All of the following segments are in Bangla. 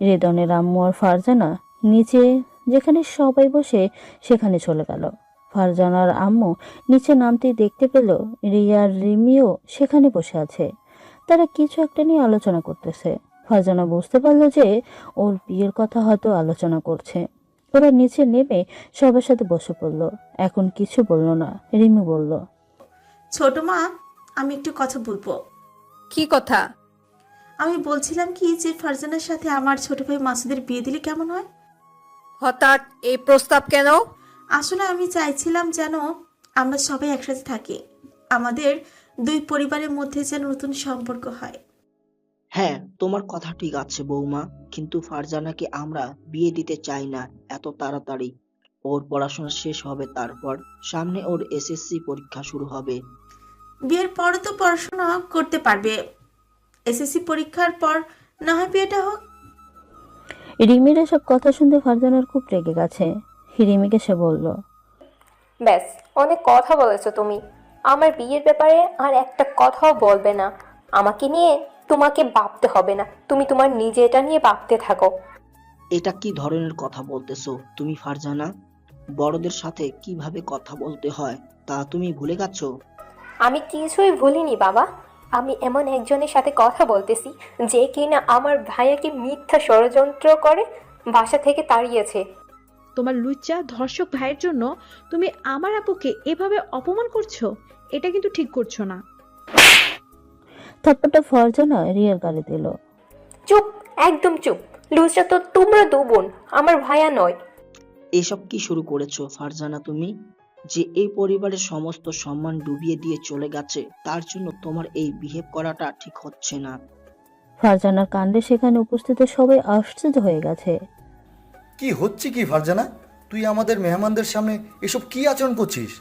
রেদনের আম্মু আর ফারজানা নিচে যেখানে সবাই বসে সেখানে চলে গেল। ফারজানার আম্মু নিচে নামতেই দেখতে পেল রিয়া আর রিমিও সেখানে বসে আছে। তারা কিছু একটা নিয়ে আলোচনা করতেছে। ফারজানা বুঝতে পারলো যে ওর বিয়ের কথা হয়তো আলোচনা করছে। ওরা নিচে নেমে সবার সাথে বসে পড়লো। এখন কিছু বলল না। রিমি বলল, ছোট মা, আমি একটু কথা বলবো। কি কথা? আমি বলছিলাম কি যে ফারজানার সাথে আমার ছোট ভাই মাসুদের বিয়ে দিলে কেমন হয়? হঠাৎ এই প্রস্তাব কেন? আসলে আমি চাইছিলাম যেন আমরা সবাই একসাথে থাকি, আমাদের দুই পরিবারের মধ্যে যেন নতুন সম্পর্ক হয়। হ্যাঁ, তোমার কথা ঠিক আছে বৌমা, কিন্তু ফারজানাকে আমরা বিয়ে দিতে চাই না এত তাড়াতাড়ি। ওর পড়াশোনা শেষ হবে, তারপর সামনে ওর এসএসসি পরীক্ষা শুরু হবে। বিয়ের পরে তো পড়াশোনা করতে পারবে, এসএসসি পরীক্ষার পর না হয় বিয়েটা হোক। রিমির এসব কথা শুনতে ফারজানার খুব রেগে গেছে। রিমিকে সে বলল, ব্যাস, অনেক কথা বলেছো তুমি। আমার বিয়ের ব্যাপারে আর একটা কথাও বলবে না। আমাকে নিয়ে তোমাকে ভাবতে হবে না, তুমি তোমার নিজেটা নিয়ে ভাবতে থাকো। এটা কি ধরনের কথা বলতেছো তুমি ফারজানা? বড়দের সাথে কিভাবে কথা বলতে হয় তা তুমি ভুলে গেছো? আমি কিছুই ভুলিনি বাবা। আমি এমন একজনের সাথে কথা বলতেছি যে কিনা আমার ভাইয়াকে মিথ্যা ষড়যন্ত্র করে বাসা থেকে তাড়িয়েছে। তোমার লুচ্চা ধর্ষক ভাইয়ের জন্য তুমি আমার আপুকে এভাবে অপমান করছো, এটা কিন্তু ঠিক করছো না। থাপ্পড়টা ফারজানা রিয়ার গালে দিল। চুপ, একদম চুপ। লুচটা তো তোমরা দু বোন, আমার ভাইয়া নয়। এসব কি শুরু করেছো ফারজানা তুমি? যে এই পরিবারের সমস্ত সম্মান ডুবিয়ে দিয়ে চলে গেছে, তার জন্য তোমার এই বিহেভ করাটা ঠিক হচ্ছে না। ফারজানার কাণ্ডে সেখানে উপস্থিত সবাই আশ্চর্য হয়ে গেছে। কি হচ্ছে কি ফারজানা? তুই আমাদের মেহমানদের সামনে এসব কি আচরণ করছিস?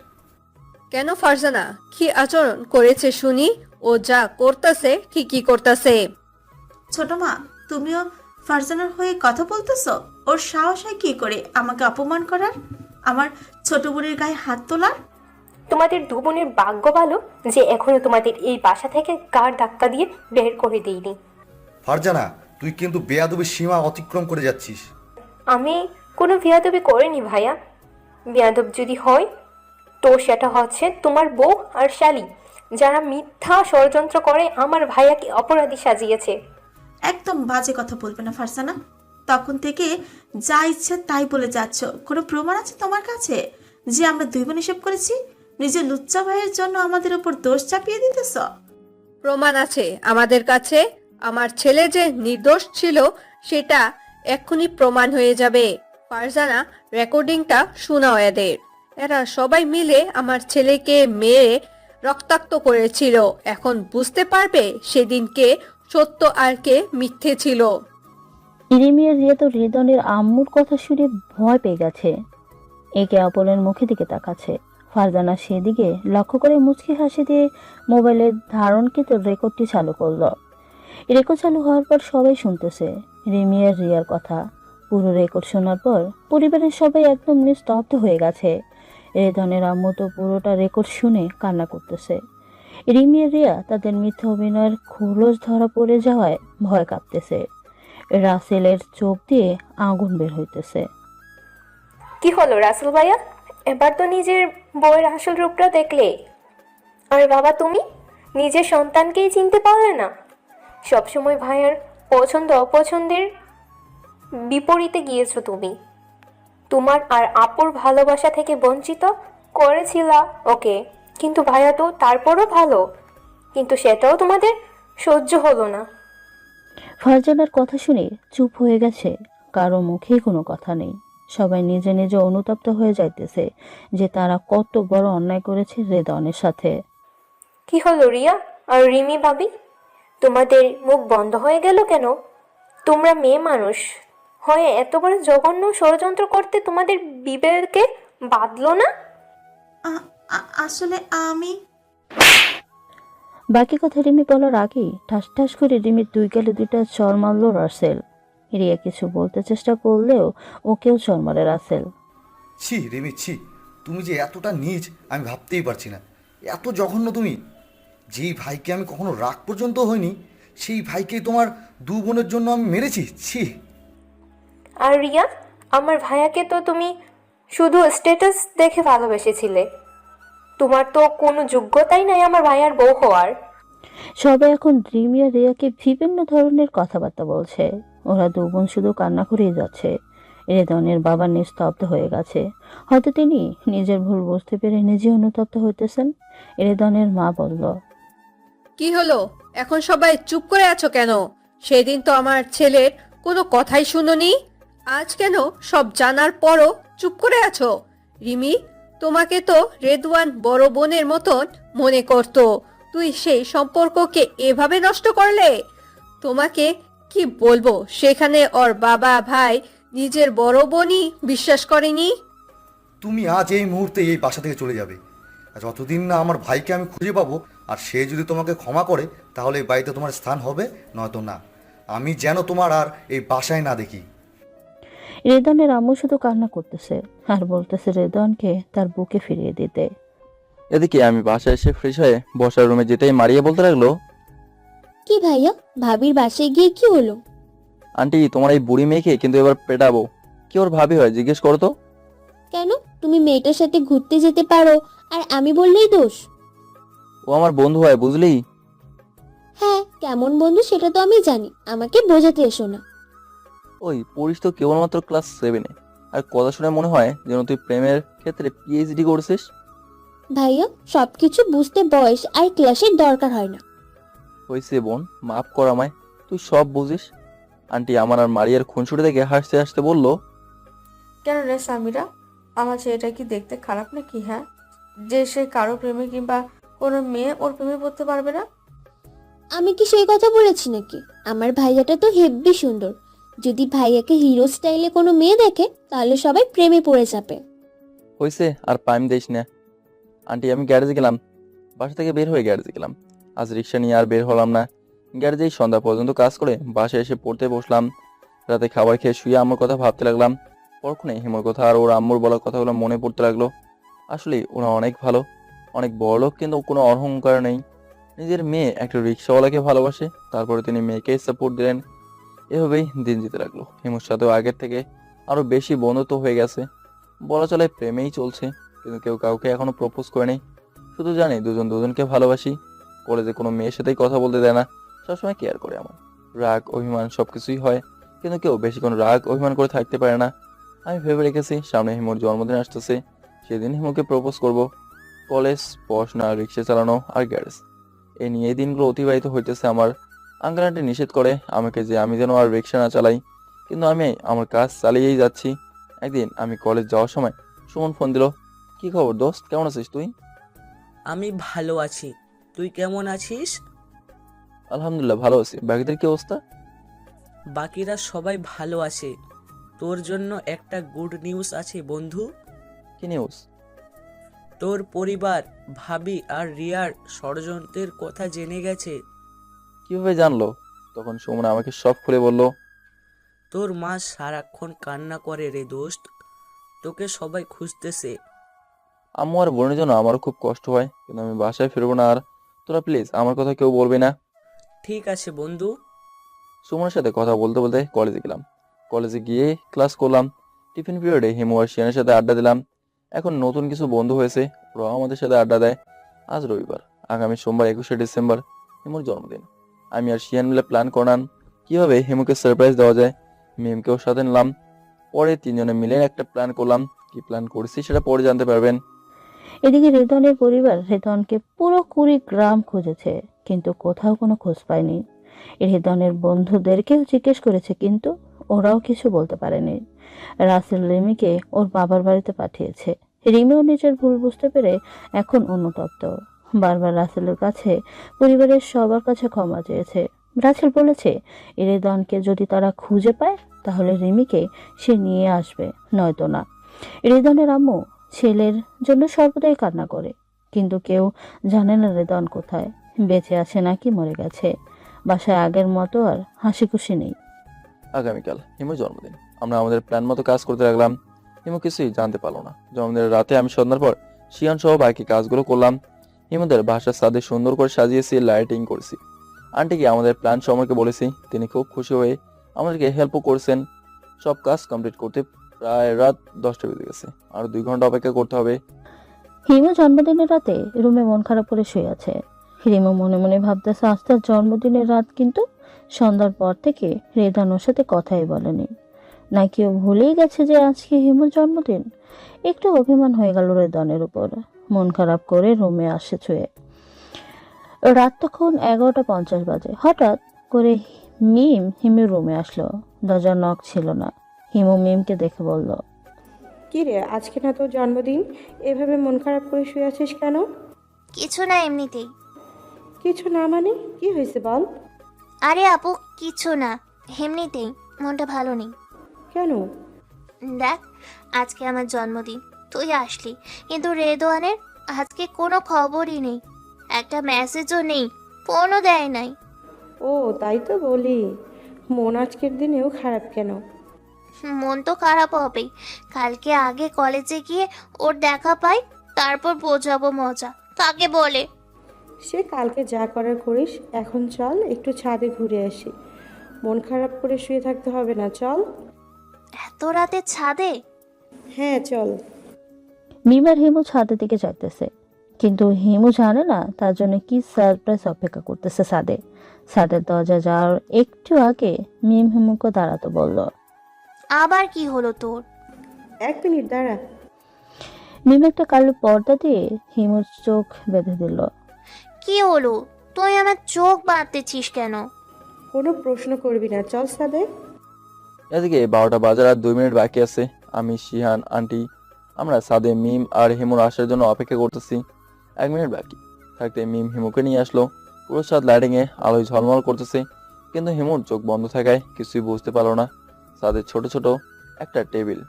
কেন ফারজানা কি আচরণ করেছে শুনি? ও যা করতেছে ঠিকই করতেছে। ছোট মা, তুমিও ফারজানার হয়ে কথা বলতেছো? ওর সাহস হয় কি করে আমাকে অপমান করার, আমার ছোট বোনের গায়ে হাত তোলার? তোমাদের দু বোনের ভাগ্য ভালো যে এখনো তোমাদের এই বাসা থেকে গাড় ধাক্কা দিয়ে বের করে দিইনি। ফারজানা, তুই কিন্তু বেয়াদবির সীমা অতিক্রম করে যাচ্ছিস। আমি কোনো বেয়াদবি করিনি ভাইয়া। বেয়াদব যদি হয় তো সেটা হচ্ছে তোমার বউ আর শালি, যারা মিথ্যা ষড়যন্ত্র করে আমার ভাইয়াকে অপরাধী সাজিয়েছে। একদম বাজে কথা বলবে না ফারজানা। তখন থেকে যা ইচ্ছে তাই বলে যাচ্ছ। কোনো প্রমাণ আছে তোমার কাছে যে আমরা দুই বোন এসব করেছি? নিজের লুচ্চা ভাইয়ের জন্য আমাদের উপর দোষ চাপিয়ে দিতেছ? প্রমাণ আছে আমাদের কাছে। আমার ছেলে যে নির্দোষ ছিল সেটা এক্ষুনি প্রমাণ হয়ে যাবে। ফারজানা, রেকর্ডিংটা শোনাও এদের। এরা সবাই মিলে আমার ছেলেকে মেরে রক্তাক্ত করেছিল। এখন বুঝতে পারবে সেদিনকে সত্য আর কে মিথ্যে ছিল। রিমি আর রিয়া তো রেদনের আম্মুর কথা শুনে ভয় পেয়ে গেছে। একে অপরের মুখের দিকে তাকাচ্ছে। ফারজানা সেদিকে লক্ষ্য করে মুচকি হাসি দিয়ে মোবাইলের ধারণকৃত রেকর্ডটি চালু করলো। রেকর্ড চালু হওয়ার পর সবাই শুনতেছে রিমি আর রিয়ার কথা। পুরো রেকর্ড শোনার পর পরিবারের সবাই একদম নিস্তব্ধ হয়ে গেছে। রেদনের আম্মু তো পুরোটা রেকর্ড শুনে কান্না করতেছে। রিমি আর রিয়া তাদের মিথ্যা অভিনয়ের খোলস ধরা পড়ে যাওয়ায় ভয় কাঁপতেছে। রাসেলের চোখ দিয়ে আগুন বের হইতেছে। কি হলো রাসেল ভাইয়া? এবার তো নিজের বউয়ের আসল রূপটা দেখলে। আর বাবা, তুমি নিজের সন্তানকেই চিনতে পারলে না? সবসময় ভাইয়ার পছন্দ অপছন্দের বিপরীতে গিয়েছো তুমি। তোমার আর আপুর ভালোবাসা থেকে বঞ্চিত করেছিলা ওকে, কিন্তু ভাইয়া তো তারপরও ভালো, কিন্তু সেটাও তোমাদের সহ্য হলো না। ফারজানার কথা শুনে চুপ হয়ে গেছে। কারো মুখেই কোনো কথা নেই। সবাই নিজে নিজে অনুতপ্ত হয়ে যাইতেছে যে তারা কত বড় অন্যায় করেছে রেদনের সাথে। কি হলো রিয়া আর রিমি ভাবি, তোমাদের মুখ বন্ধ হয়ে গেল কেন? তোমরা মেয়ে মানুষ হয়ে এত বড় জঘন্য ষড়যন্ত্র করতে তোমাদের বিবেকে বাঁধলো না? আসলে আমি বাকি কথা রিমি বলার আগেই ঠাস ঠাস করে রিমির দুই গালে দুইটা চড় মারল রাসেল। রিয়া কিছু বলতে চেষ্টা করলেও ওকেও চড় মারে রাসেল। ছি রেমি, ছি! তুমি যে এতটা নীচ আমি ভাবতেই পারছি না। এত জঘন্য তুমি! যেই ভাইকে আমি কখনো রাগ পর্যন্ত হইনি, সেই ভাইকে তোমার দু বোনের জন্য আমি মেরেছি। ছি! আর রিয়া, আমার ভাইয়াকে তো তুমি শুধু স্ট্যাটাস দেখে ভালোবেসেছিলে। তোমার তো কোনো যোগ্যতাই নাই আমার ভাইয়ার বউ হওয়ার। সবাই এখন রিমি আর রিয়াকে বিভিন্ন ধরনের কথাবার্তা বলছে। ওরা দু বোন শুধু কান্না করেই যাচ্ছে। রেদনের বাবা নিস্তব্ধ হয়ে গেছে। হয়তো তিনি নিজের ভুল বুঝতে পেরে নিজে অনুতপ্ত হইতেছেন। রেদনের মা বলল, কি হলো, এখন সবাই চুপ করে আছো কেন? সেদিন তো আমার ছেলের কোনো কথাই শুনোনি, আজ কেন সব জানার পরও চুপ করে আছো? রিমি, তোমাকে তো রেদওয়ান বড় বোনের মতন মনে করতো, তুই সেই সম্পর্ককে এভাবে নষ্ট করলে? তোমাকে কি বলবো, সেখানে ওর বাবা ভাই নিজের বড় বোনই বিশ্বাস করেনি। তুমি আজ এই মুহূর্তে এই বাসা থেকে চলে যাবে। আর যতদিন না আমার ভাইকে আমি খুঁজে পাবো আর সে যদি তোমাকে ক্ষমা করে, তাহলে এই বাড়িতে তোমার স্থান হবে, নয়তো না। আমি যেন তোমার আর এই বাসায় না দেখি। রেদনের আম্মু শুধু কান্না করতেছে আর বলতেছে রেদনকে তার বুকে ফিরিয়ে দিতে। এদিকে আমি বাসায় এসে ফ্রেশ হয়ে বসার রুমে যেতেই মারিয়া বলতে লাগলো, কি ভাইয়া, ভাবির বাসায় গিয়ে কি হলো? আন্টি তোমার এই বুড়ি মেয়েকে কিন্তু এবার পেটাবো। কি ওর ভাবি হয় জিজ্ঞেস করো তো। কেন, তুমি মেয়েটার সাথে ঘুরতে যেতে পারো আর আমি বললেই দোষ? ও আমার বন্ধু হয় বুঝলি। হ্যাঁ, কেমন বন্ধু সেটা তো আমি জানি, আমাকে বোঝাতে এসো না। ওই পড়িস তো কেবলমাত্র ক্লাস 7-এ, আর কথা শুনে মনে হয় যেন তুই প্রেমের ক্ষেত্রে পিএইচডি করছিস। ভাইয়া, সবকিছু বুঝতে বয়স আর ক্লাসের দরকার হয় না। হয়েছে বোন, মাফ কর আমায়, তুই সব বুঝিস। আন্টি আমার আর মারিয়ার খুনসুটি দেখে হাসতে হাসতে বলল, কেন রে সামিরা, আমার ছেলেটা কি দেখতে খারাপ নাকি? হ্যাঁ, যে সে কারো প্রেমে কিংবা কোনো মেয়ে ওর প্রেমে পড়তে পারবে না? আমি কি সেই কথা বলেছি নাকি? আমার ভাইয়াটা তো হেব্বি সুন্দর। যদি ভাইয়াকে হিরো স্টাইলে কোনো মেয়ে দেখে তাহলে সবাই প্রেমে পড়ে যাবে। হয়েছে আর পাইম দিস না। আন্টি আমি গ্যারেজে গেলাম, বাসা থেকে বের হয়ে গ্যারেজে গেলাম। আজ রিক্সা নিয়ে আর বের হলাম না। গ্যারেজেই সন্ধ্যা পর্যন্ত কাজ করে বাসায় এসে পড়তে বসলাম। রাতে খাবার খেয়ে শুয়ে আম্মুর কথা ভাবতে লাগলাম। পরক্ষণে হিমুর কথা আর ওর আম্মুর বলা কথাগুলো মনে পড়তে লাগলো। আসলে ওরা অনেক ভালো, অনেক বড়লোক, কিন্তু কোনো অহংকার নেই। নিজের মেয়ে একটা রিক্সাওয়ালাকে ভালোবাসে, তারপরে তিনি মেয়েকে সাপোর্ট দিলেন। এভাবেই দিন যেতে লাগলো। হিমুর সাথেও আগের থেকে আরো বেশি বন্ধুত্ব হয়ে গেছে, বলা চলে প্রেমেই চলছে। কিন্তু কেউ কাউকে এখনো প্রপোজ করেনি, শুধু জানি দুজন দুজনকে ভালোবাসি। কলেজে কোনো মেয়ের সাথেই কথা বলতে দেয় না, সবসময় কেয়ার করে আমার। রাগ অভিমান সবকিছুই হয়, কিন্তু কেউ বেশিক্ষণ রাগ অভিমান করে থাকতে পারে না। আমি ভেবে রেখেছি সামনে হিমুর জন্মদিন আসতেছে, সেদিন হিমুকে প্রপোজ করব। কলেজ, পড়াশোনা, রিক্সা চালানো আর গ্যারেজ, এই নিয়ে এই দিনগুলো অতিবাহিত হইতেছে আমার। আঙ্কেল আন্টি নিষেধ করে আমাকে যে আমি যেন আর রিক্সা না চালাই, কিন্তু আমি আমার কাজ চালিয়েই যাচ্ছি। একদিন আমি কলেজ যাওয়ার সময় সুমন ফোন দিল। কি খবর দোস্ত, কেমন আছিস তুই? আমি ভালো আছি, তুই কেমন আছিস? আলহামদুলিল্লাহ ভালো আছি। বাকিদের কি অবস্থা? বাকিরা সবাই ভালো আছে। তোর জন্য একটা গুড নিউজ আছে বন্ধু। কি নিউজ? তোর পরিবার ভাবি আর রিয়ার ষড়যন্ত্রের কথা জেনে গেছে। কিভাবে জানলো? তখন সুমন আমাকে সব খুলে বলল। তোর মা সারাক্ষণ কান্না করে রে দোস্ত, তোকে সবাই খুঁজতেছে। আম্মু আর বোনের জন্য আমারও খুব কষ্ট হয়, কিন্তু আমি বাসায় ফিরবো না। আর তোরা প্লিজ আমার কথা কেউ বলবি না। ঠিক আছে বন্ধু। সুমনের সাথে কথা বলতে বলতে কলেজে গেলাম। কলেজে গিয়ে ক্লাস করলাম। টিফিন পিরিয়ডে হিমু আর শিয়ানের সাথে আড্ডা দিলাম। এখন নতুন কিছু বন্ধু হয়েছে, ওরাও আমাদের সাথে আড্ডা দেয়। আজ রবিবার, আগামী সোমবার 21শে ডিসেম্বর হিমুর জন্মদিন। আমি আর শিয়ান মিলে প্ল্যান করলাম কিভাবে হিমুকে সারপ্রাইজ দেওয়া যায়। মিমকেও সাথে নিলাম। পরে তিনজনে মিলে একটা প্ল্যান করলাম। কি প্ল্যান করেছি সেটা পরে জানতে পারবেন। এদিকে রেদনের পরিবার রেদনকে পুরো কুড়িগ্রাম খুঁজেছে, কিন্তু কোথাও কোনো খোঁজ পায়নি। রেদনের বন্ধুদেরকেও জিজ্ঞেস করেছে, কিন্তু ওরাও কিছু বলতে পারেনি। রাসেল রিমিকে ওর বাবার বাড়িতে পাঠিয়েছে। রিমিও নিজের ভুল বুঝতে পেরে এখন অনুতপ্ত। বারবার রাসেলের কাছে, পরিবারের সবার কাছে ক্ষমা চেয়েছে। রাসেল বলেছে রেদনকে যদি তারা খুঁজে পায় তাহলে রিমিকে সে নিয়ে আসবে, নয়তো না। রেদনের আম্মু ছেলের জন্য সর্বদাই কান্না করে, কিন্তু কেউ জানে না রেদন কোথায়, বেঁচে আছে নাকি মরে গেছে। বাসায় আগের মতো আর হাসি খুশি নেই। আগামীকাল হিমুর জন্মদিন। আমরা আমাদের প্ল্যান মতো কাজ করতে লাগলাম। হিমু কিছুই জানতে পারলো না। জন্মদিনের রাতে আমি সন্ধ্যার পর শিয়ান সহ বাকি কাজগুলো করলাম। হিমুদের বাসার ছাদে সুন্দর করে সাজিয়েছি, লাইটিং করেছি। আন্টিকে আমাদের প্ল্যান সম্পর্কে বলেছি, তিনি খুব খুশি হয়ে আমাদেরকে হেল্পও করছেন। সব কাজ কমপ্লিট করতে প্রায় রাত 10টা বেজে গেছে। আর 2 ঘন্টা অপেক্ষা করতে হবে। হিমু জন্মদিনের রাতে রুমে মন খারাপ করে শুয়ে আছে। হিমু মনে মনে ভাবতেছে আজ তার জন্মদিনের রাত, কিন্তু সন্ধ্যার পর থেকে রেদান ওর সাথে কথাই বলেনি। নাকি ও ভুলেই গেছে যে আজকে হিমুর জন্মদিন। একটু অভিমান হয়ে গেল রেদানের উপর। মন খারাপ করে রুমে আসে ছুঁয়ে। রাত তখন 11:50 বাজে। হঠাৎ করে মিম হিমুর রুমে আসলো। দরজার নক ছিল না। হিমু মিমকে দেখে বলল, কি রে, আজকে না তোর জন্মদিন, এভাবে মন খারাপ করে শুয়ে আছিস কেন? কিছু না, এমনিতেই। কিছু না মানে কি হয়েছে বল? আরে আপু, কিছু না, এমনিতেই মনটা ভালো নেই। কেন? দেখ, আজকে আমার জন্মদিন, তুই আসলি, কিন্তু রেদওয়ানের আজকে কোনো খবরই নেই, একটা মেসেজও নেই, ফোনও দেয় নাই। ও তাই তো বলি, মন আজকের দিনেও খারাপ কেন? মন তো খারাপ হবেই, কালকে আগে কলেজে গিয়ে ওর দেখা পাই, তারপর বোঝাবো মজা কাকে বলে। সে কালকে যা করার করিস, এখন চল একটু ছাদে ঘুরে আসি। মন খারাপ করে শুয়ে থাকতে হবে না, চল। এত রাতে ছাদে? হ্যাঁ চল। মিম আর হিমু ছাদের দিকে যাইতেছে, কিন্তু হিমু জানে না তার জন্য কি সারপ্রাইজ অপেক্ষা করতেছে ছাদে। ছাদের দরজা যাওয়ার একটু আগে মিম হিমুকে দাঁড়াতে বলল। আবার কি হলো তোর? 1 মিনিট দাঁড়া। মিম একটা কালো পর্দা দিয়ে হিমুর চোখ বেঁধে দিল। কি হলো? তুই আমার চোখ বাঁধতেছিস কেন? কোনো প্রশ্ন করবি না, চল ছাদে। এদিকে 12টা বাজার আর 2 মিনিট বাকি আছে। আমি, শিহান, আন্টি আমরা ছাদে মিম আর হিমুর আসার জন্য অপেক্ষা করতেছি। 1 মিনিট বাকি থাকতে মিম হিমুকে নিয়ে আসলো। পুরো ছাদ লাইটিংয়ে আলোয় ঝলমল করতেছে, কিন্তু হিমুর চোখ বন্ধ থাকায় কিছুই বুঝতে পারলো না। ছাদে ছোট ছোট একটা টেবিল,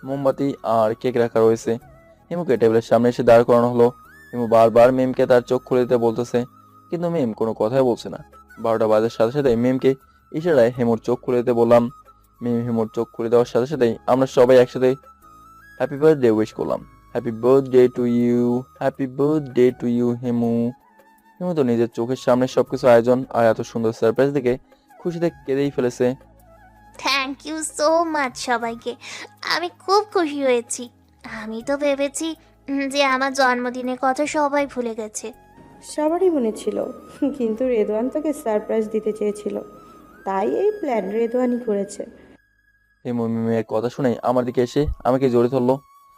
মোমবাতি আর কেক রাখা রয়েছে। হিমুকে টেবিলের সামনে এসে দাঁড় করানো হলো। হিমু বারবার মিমকে তার চোখ খুলে দিতে বলতেছে, কিন্তু মিম কোনো কথাই বলছে না। 12টা বাজার সাথে সাথে মিমকে ইশারায় হিমুর চোখ খুলে দিতে বললাম। মিম হিমুর চোখ খুলে দেওয়ার সাথে সাথেই আমরা সবাই একসাথে হ্যাপি বার্থডে উইশ করলাম। Happy birthday to you, happy birthday to you Himu. Himu তো নিজের চোখের সামনে সবকিছু আয়োজন আর এত সুন্দর সারপ্রাইজ দেখে খুশিতে কেঁদেই ফেলেছে। থ্যাংক ইউ সো মাচ সবাইকে, আমি খুব খুশি হয়েছি। আমি তো ভেবেছি যে আমার জন্মদিনের কথা সবাই ভুলে গেছে। সবারই মনে ছিল, কিন্তু রেদওয়ান তোকে সারপ্রাইজ দিতে চেয়েছিল, তাই এই প্ল্যান রেদওয়ানই করেছে। হিমু মিমের কথা শুনে আমার দিকে এসে আমাকে জড়িয়ে ধরলো।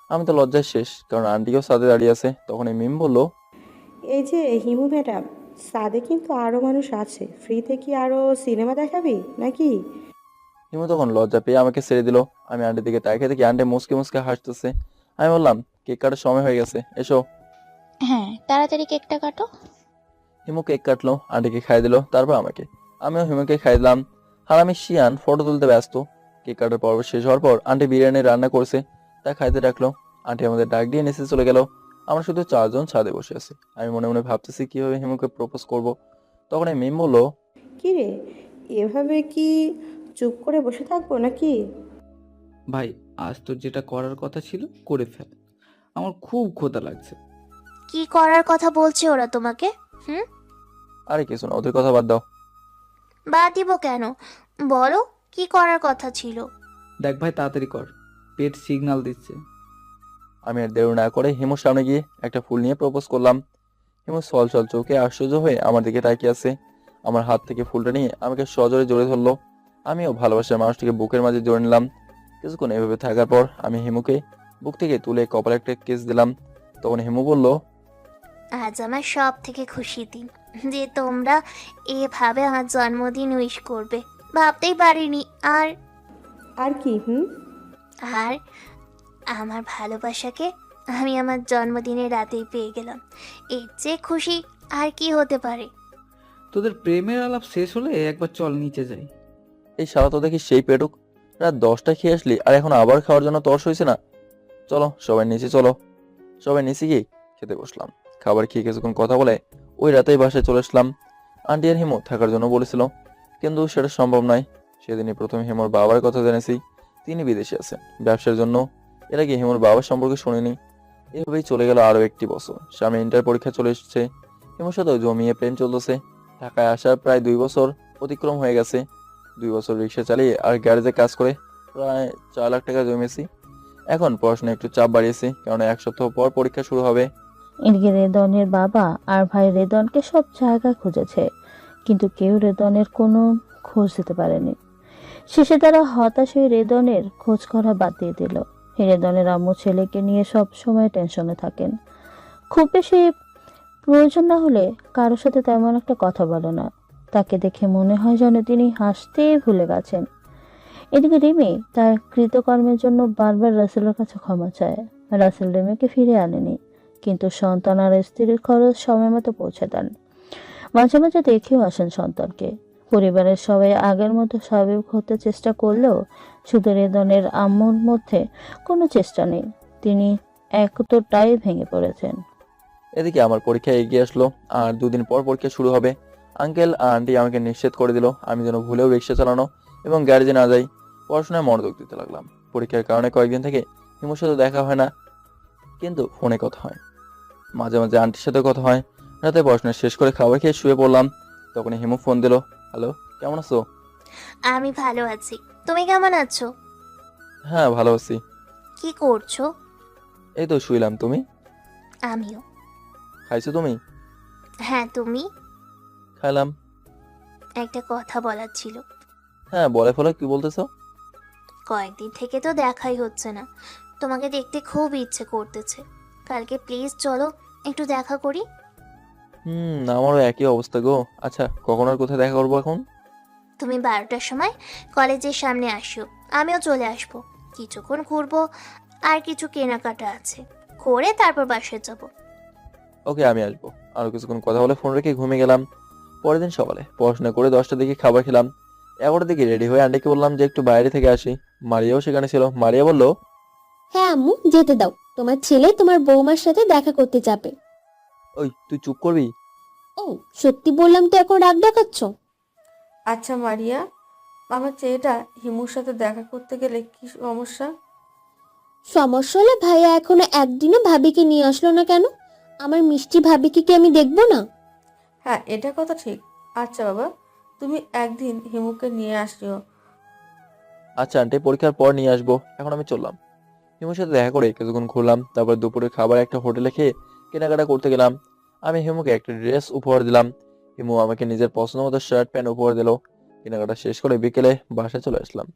আমি তো লজ্জায় শেষ, কারণ আন্টিও সাথে দাঁড়িয়ে আছে। তখন মিম বলল, এই যে হিমু ম্যাডাম, সাদে কিন্তু আরও মানুষ আছে, ফ্রিতে কি আরও সিনেমা দেখাবি নাকি? হিমু তখন লজ্জা পেয়ে আমাকে ছেড়ে দিল। আমি আন্টির দিকে তাকিয়ে দেখি আন্টি মুসকে মুসকে হাসতেছে। আমি বললাম, কেক কাটার সময় হয়ে গেছে, এসো। হ্যাঁ, তাড়াতাড়ি কেকটা কাটো। হিমু কেক কাটলো, আন্টিকে খাই দিল, তারপর আমাকে। আমিও হিমুকে খাই দিলাম। আর আমি শিয়ান ফটো তুলতে ব্যস্ত। কেক কাটার পর্ব শেষ হওয়ার পর আন্টি বিরিয়ানি রান্না করছে, তা খাইতে ডাকলো। আন্টি আমাদের ডাক দিয়ে নিচে চলে গেল। আমরা শুধু 4 জন ছাদে বসে আছি। আমি মনে মনে ভাবতেছি কিভাবে হিমুকে প্রপোজ করব। তখন মিম বলল, কি রে, এভাবে কি চুপ করে বসে থাকবো নাকি? ভাই, আজ তোর যেটা করার কথা ছিল করে ফেল, আমার খুব ক্ষুধা লাগছে। কি করার কথা বলছে ওরা তোমাকে? আরে কিছু না, ওদের কথা বাদ দাও। বাদ দিব কেন? বলো, কি করার কথা ছিল? দেখ ভাই, তাড়াতাড়ি কর, পেট সিগন্যাল দিচ্ছে। আমি আর দেরি না করে হিমুর সামনে গিয়ে একটা ফুল নিয়ে প্রপোজ করলাম। হিমু ছল ছল চোখে আশ্চর্য হয়ে আমার দিকে তাকিয়ে আছে। আমার হাত থেকে ফুলটা নিয়ে আমাকে সজোরে জড়িয়ে ধরলো। আমিও ভালোবাসার মানুষটিকে বুকের মাঝে জড়িয়ে নিলাম। কিছুক্ষণ এভাবে থাকার পর আমি হিমুকে বুক থেকে তুলে কপালে একটা কিস দিলাম। তখন হিমু বলল, আজ আমার সব থেকে খুশি দিন, যে তোমরা এভাবে আমার জন্মদিন উইশ করবে, ভাবতেই পারিনি। আর কি? আর আমার ভালোবাসাকে আমি আমার জন্মদিনের রাতেই পেয়ে গেলাম। এর চেয়ে খুশি আর কি হতে পারে? তোদের প্রেমের আলাপ শেষ হলে একবার চল নিচে যাই। এই শালা তো দেখি সেই পেটুক, রাত 10টা খেয়ে আসলি আর এখন আবার খাওয়ার জন্য তর্স হয়েছে না। চলো সবাই নিচে চলো। সবাই নিচে গিয়ে খেতে বসলাম। খাবার খেয়ে কিছুক্ষণ কথা বলে ওই রাতেই বাসায় চলে আসলাম। আন্টি আর হিমু থাকার জন্য বলেছিল, কিন্তু সেটা সম্ভব নয়। সেদিনই প্রথম হিমুর বাবার কথা জেনেছি, তিনি বিদেশে আছেন ব্যবসার জন্য। এর আগে হিমুর বাবার সম্পর্কে শুনিনি। এভাবেই চলে গেল আরো একটি বছর। সামনে ইন্টার পরীক্ষা চলে এসেছে। হিমুর সাথেও জমিয়ে প্রেম চলতেছে। ঢাকায় আসার প্রায় 2 বছর অতিক্রম হয়ে গেছে। 2 বছর রিক্সা চালিয়ে আর গ্যারেজে কাজ করে প্রায় 4 লাখ টাকা জমেছি। এখন পড়াশোনা একটু চাপ বাড়িয়েছি, কারণ 1 সপ্তাহ পর পরীক্ষা শুরু হবে। এদিকে রেদনের বাবা আর ভাই রেদনকে সব জায়গায় খুঁজেছে, কিন্তু কেউ রেদনের কোনো খোঁজ দিতে পারেনি। শেষে তারা হতাশ হয়ে রেদনের খোঁজ করা বাদ দিয়ে দিল। রেদনের আম্মু ছেলেকে নিয়ে সব সময় টেনশনে থাকেন। খুব বেশি প্রয়োজন না হলে কারোর সাথে তেমন একটা কথা বলে না। তাকে দেখে মনে হয় যেন তিনি হাসতেই ভুলে গেছেন। এদিকে রিমি তার কৃতকর্মের জন্য বারবার রাসেলের কাছে ক্ষমা চায়। রাসেল রিমিকে ফিরে আনেনি, কিন্তু সন্তান আর স্ত্রীর খরচ সময় মতো পৌঁছে দেন। মাঝে মাঝে দেখেও আসেন সন্তানকে। পরিবারের সবাই আগের মতো স্বাভাবিক হতে চেষ্টা করলেও শুধু রেদনের আম্মুর মধ্যে কোনো চেষ্টা নেই। তিনি এতটাই ভেঙে পড়েছেন। এদিকে আমার পরীক্ষা এগিয়ে আসলো, আর 2 দিন পর পরীক্ষা শুরু হবে। আঙ্কেল আর আন্টি আমাকে নিষেধ করে দিল আমি যেন ভুলেও রিক্সা চালানো এবং গ্যারেজে না যাই। পড়াশোনায় মনোযোগ দিতে লাগলাম। পরীক্ষার কারণে কয়েকদিন থেকে হিমুর সাথে দেখা হয় না, কিন্তু ফোনে কথা হয়। মাঝে মাঝে আন্টির সাথে কথা হয়। রাতে পড়াশোনা শেষ করে খাবার খেয়ে শুয়ে পড়লাম, তখন হিমু ফোন দিল। হ্যালো, কেমন আছো? আমি ভালো আছি, তুমি কেমন আছো? হ্যাঁ, ভালো আছি। কি করছো? এই তো শুইলাম। তুমি? আমিও। খাইছো তুমি? হ্যাঁ, তুমি? খাইলাম। একটা কথা বলার ছিল। হ্যাঁ, বলে ফলে কি বলতেছো? কয়েকদিন থেকে তো দেখাই হচ্ছে না, তোমাকে দেখতে খুব ইচ্ছে করতেছে। কালকে প্লিজ চলো, একটু দেখা করি। আমারও একই অবস্থা গো। আচ্ছা, কখন আর কোথায় দেখা করবো এখন? তুমি 12টার সময় কলেজের সামনে আসো, আমিও চলে আসবো। কিছুক্ষণ ঘুরবো, আর কিছু কেনাকাটা আছে, করে তারপর বাসায় যাব। ওকে, আমি আসবো। আরো কিছুক্ষণ কথা বলে ফোন রেখে ঘুমিয়ে গেলাম। পরের দিন সকালে পড়াশোনা করে 10টার দিকে খাবার খেলাম। 11টার দিকে রেডি হয়ে আন্টিকে বললাম যে একটু বাইরে থেকে আসি। মারিয়াও সেখানে ছিল। মারিয়া বলল, হ্যাঁ আম্মু, যেতে দাও, তোমার ছেলে তোমার বৌমার সাথে দেখা করতে যাবে। ওই তুই চুপ করবি? ও, সত্যি বললাম তো এখন রাগ দেখাচ্ছ? আচ্ছা মারিয়া, আমার ছেলেটা হিমুর সাথে দেখা করতে গেলে কি সমস্যা? সমস্যা হলে ভাইয়া এখনো একদিনও ভাবিকে নিয়ে আসলো না কেন? আমার মিষ্টি ভাবিকে কি আমি দেখবো না? হ্যাঁ, এটা কথা ঠিক। আচ্ছা বাবা, তুমি একদিন হিমুকে নিয়ে আসিও। আচ্ছা আন্টি, পরীক্ষার পর নিয়ে আসবো। এখন আমি চললাম। হিমুর সাথে দেখা করে কিছুক্ষণ ঘুরলাম। তারপর দুপুরের খাবার একটা হোটেলে খেয়ে কেনাকাটা করতে গেলাম। আমি হিমুকে একটা ড্রেস উপহার দিলাম। হিমু আমাকে নিজের পছন্দ মতো শার্ট প্যান্ট উপহার দিল। কেনাকাটা শেষ করে বিকেলে বাসায় চলে আসলাম।